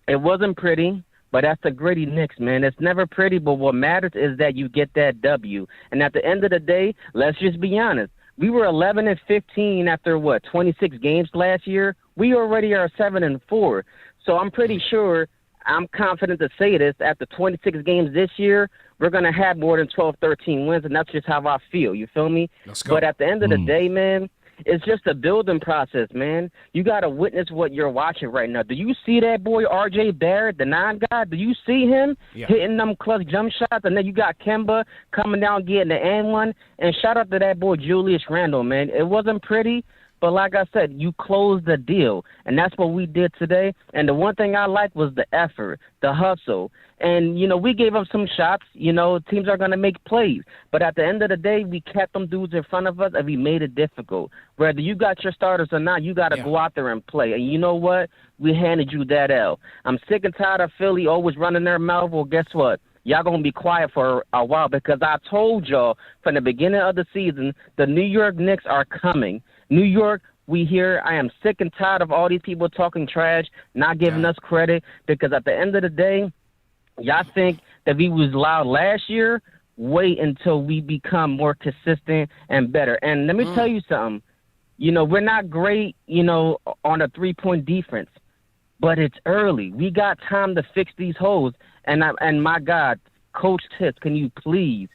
it wasn't pretty. But that's the gritty Knicks, man. It's never pretty, but what matters is that you get that W. And at the end of the day, let's just be honest. We were 11-15 after 26 games last year. We already are 7-4. So I'm pretty sure, I'm confident to say this, after 26 games this year, we're going to have more than 12, 13 wins, and that's just how I feel. You feel me? Let's go. But at the end of the day, man, it's just a building process, man. You got to witness what you're watching right now. Do you see that boy R.J. Barrett, the 9 guy? Do you see him hitting them clutch jump shots? And then you got Kemba coming down getting the and one. And shout out to that boy Julius Randle, man. It wasn't pretty, but like I said, you closed the deal. And that's what we did today. And the one thing I liked was the effort, the hustle. And, we gave them some shots. Teams are going to make plays. But at the end of the day, we kept them dudes in front of us and we made it difficult. Whether you got your starters or not, you got to go out there and play. And you know what? We handed you that L. I'm sick and tired of Philly always running their mouth. Well, guess what? Y'all going to be quiet for a while because I told y'all from the beginning of the season, the New York Knicks are coming. New York, we here. I am sick and tired of all these people talking trash, not giving us credit, because at the end of the day, y'all think that we was loud last year. Wait until we become more consistent and better. And let me tell you something. We're not great, on a three-point defense, but it's early. We got time to fix these holes. And my God, Coach Tips, can you please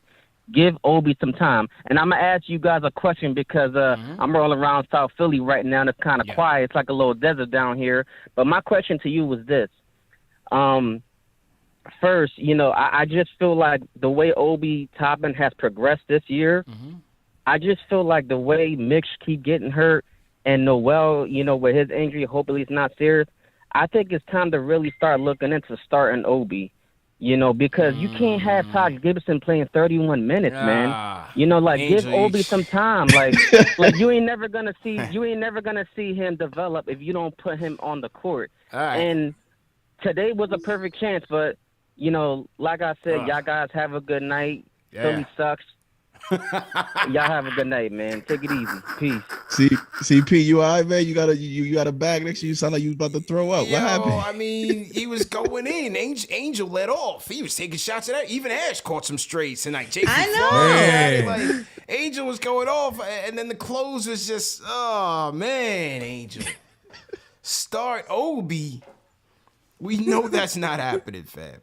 give Obi some time? And I'm going to ask you guys a question because I'm rolling around South Philly right now, and it's kind of quiet. It's like a little desert down here. But my question to you was this. First, I just feel like the way Obi Toppin has progressed this year, I just feel like the way Mitch keep getting hurt and Noel, with his injury, hopefully it's not serious, I think it's time to really start looking into starting Obi. Because you can't have Todd Gibson playing 31 minutes, man. Give Obi some time. Like you ain't never gonna see him develop if you don't put him on the court. And today was a perfect chance, but like I said, y'all guys have a good night. Philly sucks. Y'all have a good night, man. Take it easy. Peace. CP, you all right, man? You got a bag next to you. Sound like you was about to throw up. What happened? I mean, he was going in. Angel let off. He was taking shots at that. Even Ash caught some straights tonight. I know. Like, Angel was going off, and then the close was just, oh man, Angel. Start Obi. We know that's not happening, fam.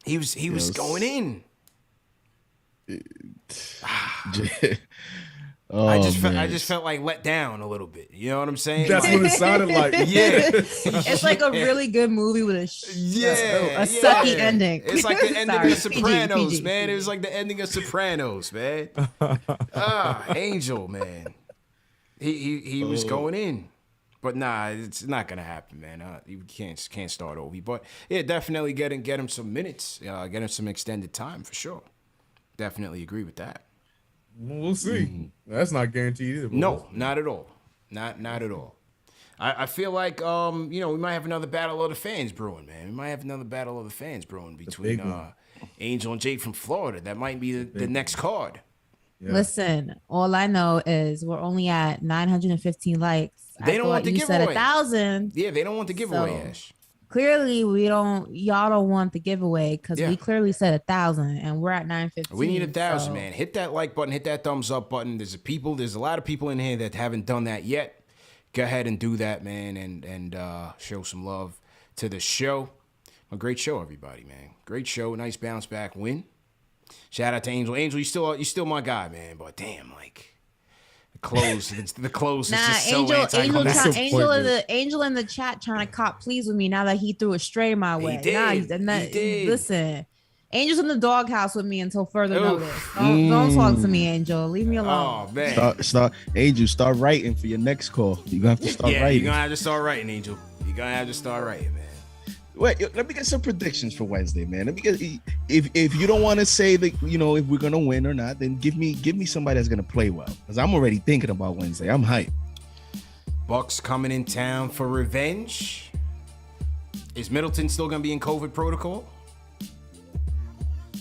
He was going in. I just felt like let down a little bit. You know what I'm saying? That's what it sounded like. Yeah. It's like a really good movie with a sucky ending. It's like the ending of Sopranos, PG. Man. It was like the ending of Sopranos, man. Angel, man. He was going in. But nah, it's not gonna happen, man. You can't start Obi. But yeah, definitely get him some minutes, get him some extended time for sure. Definitely agree with that. We'll see. That's not guaranteed either. No, not at all. Not at all. I feel like we might have another battle of the fans brewing, man. We might have another battle of the fans brewing between Angel and Jade from Florida. That might be the next card. Yeah. Listen, all I know is we're only at 915 likes. They don't want the giveaway. You said 1,000. Yeah, they don't want the giveaway, Ash. Clearly, y'all don't want the giveaway because we clearly said 1,000 and we're at 915. We need 1,000, man. Hit that like button, hit that thumbs up button. There's a lot of people in here that haven't done that yet. Go ahead and do that, man, and show some love to the show. A great show, everybody, man. Great show. Nice bounce back win. Shout out to Angel. Angel, you still my guy, man. But damn, like the close is just so anticlimactic. Angel in the chat trying to cop please with me now that he threw a stray my way. He did. Listen, Angel's in the doghouse with me until further notice. Don't talk to me, Angel. Leave me alone. Oh man, start Angel. Start writing for your next call. You gonna have to start writing. You're gonna have to start writing, Angel. You're gonna have to start writing, man. Wait, let me get some predictions for Wednesday, man. Let me get if you don't want to say that if we're gonna win or not, then give me somebody that's gonna play well, because I'm already thinking about Wednesday. I'm hyped. Bucks coming in town for revenge. Is Middleton still gonna be in COVID protocol?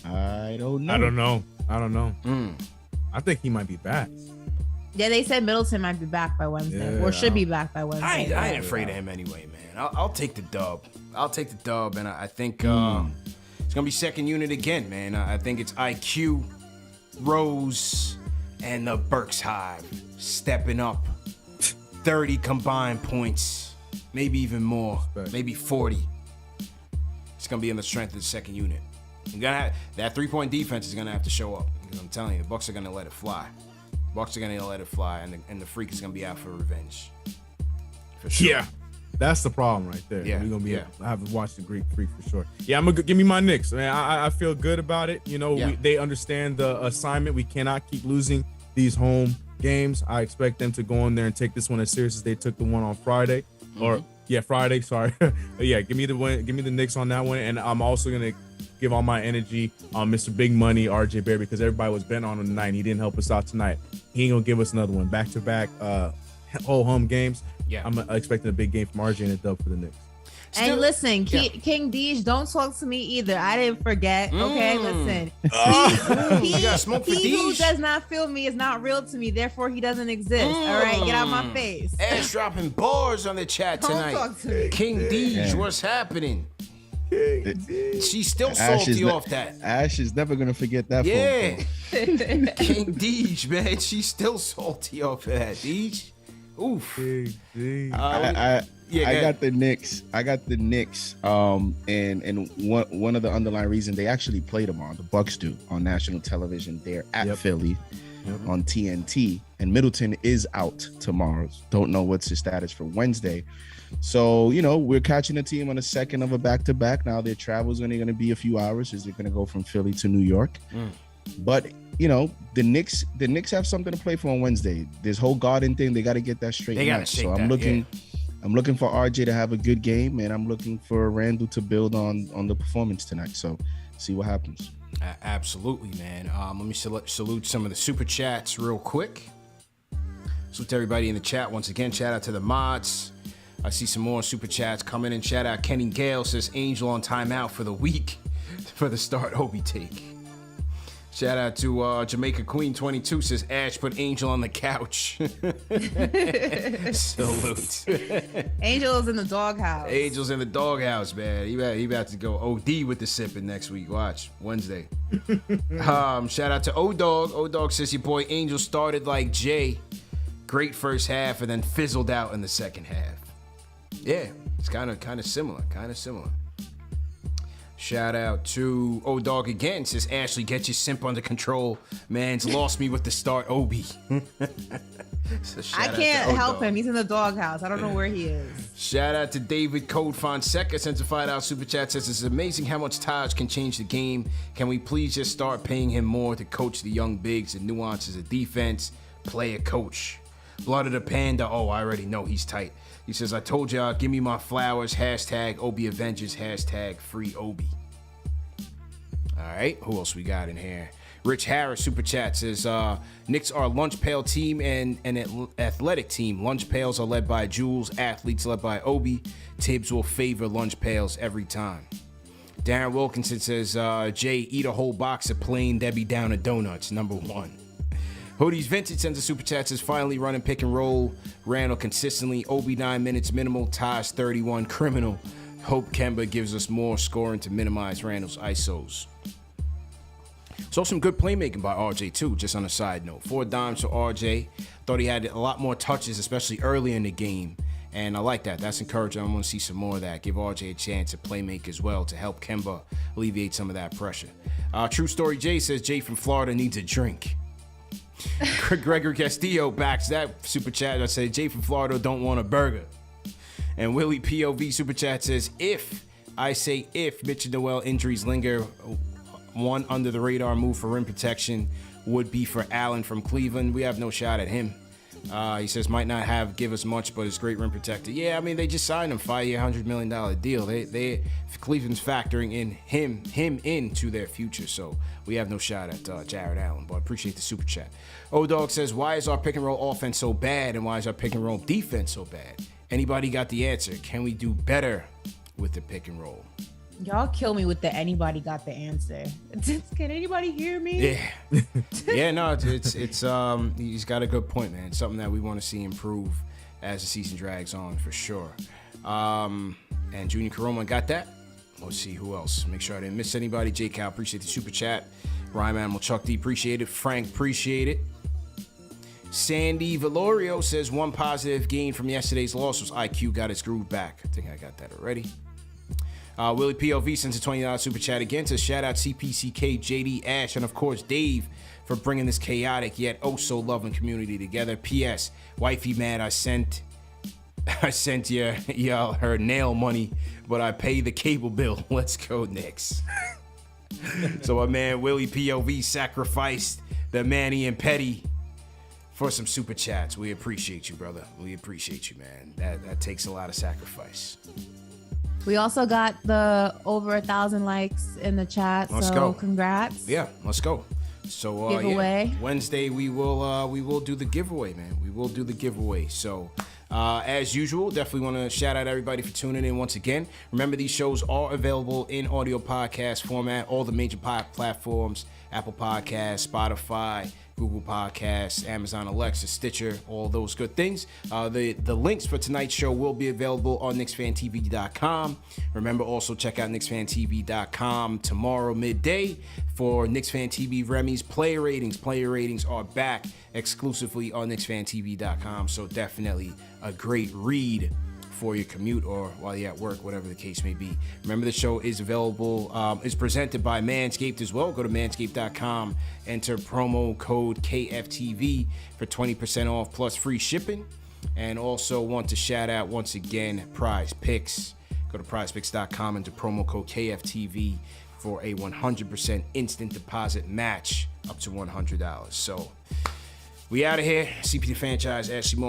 I don't know. I don't know. I think he might be back. Yeah, they said Middleton might be back by Wednesday, or should be back by Wednesday. I ain't afraid of him anyway, man. I'll take the dub. And I think it's gonna be second unit again, man. I think it's IQ, Rose, and the Burks Hive stepping up. 30 combined points, maybe even more, maybe 40. It's gonna be on the strength of the second unit. You're gonna have, that 3-point defense is gonna have to show up, because I'm telling you, the Bucks are gonna let it fly. And the Freak is gonna be out for revenge. For sure. Yeah, that's the problem right there. Yeah, we're gonna be. I have to watch the Greek Freak for sure. Yeah, give me my Knicks, man. I feel good about it. They understand the assignment. We cannot keep losing these home games. I expect them to go in there and take this one as serious as they took the one on Friday. Friday. Sorry. Give me the win. Give me the Knicks on that one, and I'm also gonna give all my energy on Mr. Big Money, RJ Barry, because everybody was betting on him tonight and he didn't help us out tonight. He ain't gonna give us another one. Back-to-back whole home games. Yeah. I'm expecting a big game from RJ and a dub for the Knicks. And listen, King Deej, don't talk to me either. I didn't forget. Okay, listen. He who does not feel me is not real to me. Therefore, he doesn't exist. All right, get out my face. Ash dropping bars on the chat tonight. Don't talk to me. King Deej, what's happening? She's still salty off that. Ash is never gonna forget that. Yeah, King Deej, man, she's still salty off that. Deej, oof. I got the Knicks. And one of the underlying reasons they actually play tomorrow, the Bucks do, on national television. They're at Philly on TNT, and Middleton is out tomorrow. Don't know what's his status for Wednesday. So, we're catching the team on the second of a back-to-back. Now their travel's only going to be a few hours as they're going to go from Philly to New York. But, the Knicks have something to play for on Wednesday. This whole Garden thing, they got to get that straight. They got to shake that. I'm looking for RJ to have a good game, and I'm looking for Randall to build on the performance tonight. So, see what happens. Absolutely, man. Let me salute some of the super chats real quick. Salute to everybody in the chat once again. Shout out to the mods. I see some more super chats coming in. Shout out Kenny Gale says Angel on timeout for the week for the start Obi take. Shout out to Jamaica Queen 22 says Ash put Angel on the couch. Salute. Angel's in the doghouse. Angel's in the doghouse, man. He about to go OD with the sipping next week. Watch Wednesday. Shout out to O-Dog. O-Dog says your boy Angel started like Jay. Great first half and then fizzled out in the second half. Yeah, it's kind of similar. Shout out to O-Dog again. Says, Ashley, get your simp under control. Man's lost me with the start, Obi. So I can't help him. He's in the doghouse. I don't know where he is. Shout out to David Code Fonseca. Sends a $5 super chat. Says, it's amazing how much Taj can change the game. Can we please just start paying him more to coach the young bigs and nuances of defense? Play a coach. Blood of the Panda. Oh, I already know he's tight. He says, I told y'all, give me my flowers. Hashtag Obi Avengers. Hashtag free Obi. All right. Who else we got in here? Rich Harris, super chat, says, Knicks are a lunch pail team and an athletic team. Lunch pails are led by Jules. Athletes led by Obi. Tibbs will favor lunch pails every time. Darren Wilkinson says, Jay, eat a whole box of plain Debbie Downer donuts. Number 1. Hoodies Vintage sends a super chat, says, finally running pick and roll. Randall consistently. Obi 9 minutes minimal. Taj 31 criminal. Hope Kemba gives us more scoring to minimize Randall's ISOs. Saw some good playmaking by RJ too, just on a side note. 4 dimes for RJ. Thought he had a lot more touches, especially early in the game. And I like that. That's encouraging. I want to see some more of that. Give RJ a chance to playmake as well to help Kemba alleviate some of that pressure. True Story Jay says, Jay from Florida needs a drink. Gregory Castillo backs that super chat. I say, Jay from Florida don't want a burger. And Willie POV super chat says, if Mitch and Noel injuries linger, one under the radar move for rim protection would be for Allen from Cleveland. We have no shot at him. He says might not give us much, but is great rim protector. Yeah, I mean they just signed him 5-year, $100 million deal. They Cleveland's factoring in him into their future, so we have no shot at Jared Allen. But I appreciate the super chat. O-Dog says, why is our pick and roll offense so bad, and why is our pick and roll defense so bad? Anybody got the answer? Can we do better with the pick and roll? Y'all kill me with the anybody got the answer. Can anybody hear me? Yeah. Yeah, no, it's he's got a good point, man. Something that we want to see improve as the season drags on for sure. And Junior Caroma got that. Let's see who else. Make sure I didn't miss anybody. J Cal, appreciate the super chat. Ryan Animal Chuck D, appreciate it. Frank, appreciate it. Sandy Valorio says one positive gain from yesterday's loss was IQ got its groove back. I think I got that already. Willie POV sends a $20 super chat again to shout out CPCK, JD, Ash, and of course Dave for bringing this chaotic yet oh so loving community together. P.S. Wifey mad I sent y'all her nail money, but I pay the cable bill. Let's go Knicks. So my man Willie POV sacrificed the Manny and Petty for some super chats. We appreciate you, brother. We appreciate you, man. That takes a lot of sacrifice. We also got the over 1,000 likes in the chat. Let's so go. Congrats. Yeah, let's go. So giveaway. Yeah, Wednesday we will do the giveaway, man. We will do the giveaway. So as usual, definitely want to shout out everybody for tuning in once again. Remember, these shows are available in audio podcast format, all the major platforms, Apple Podcasts, Spotify, Google Podcasts, Amazon Alexa, Stitcher, all those good things. The links for tonight's show will be available on KnicksFanTV.com. Remember, also check out KnicksFanTV.com tomorrow midday for KnicksFanTV Remy's player ratings. Player ratings are back exclusively on KnicksFanTV.com, so definitely a great read for your commute or while you're at work, whatever the case may be. Remember, the show is available, is presented by Manscaped as well. Go to manscaped.com, enter promo code KFTV for 20% off plus free shipping. And also want to shout out once again Prize Picks. Go to prizepicks.com, enter promo code KFTV for a 100% instant deposit match up to $100. So we out of here. CP the franchise, Ashley Moore.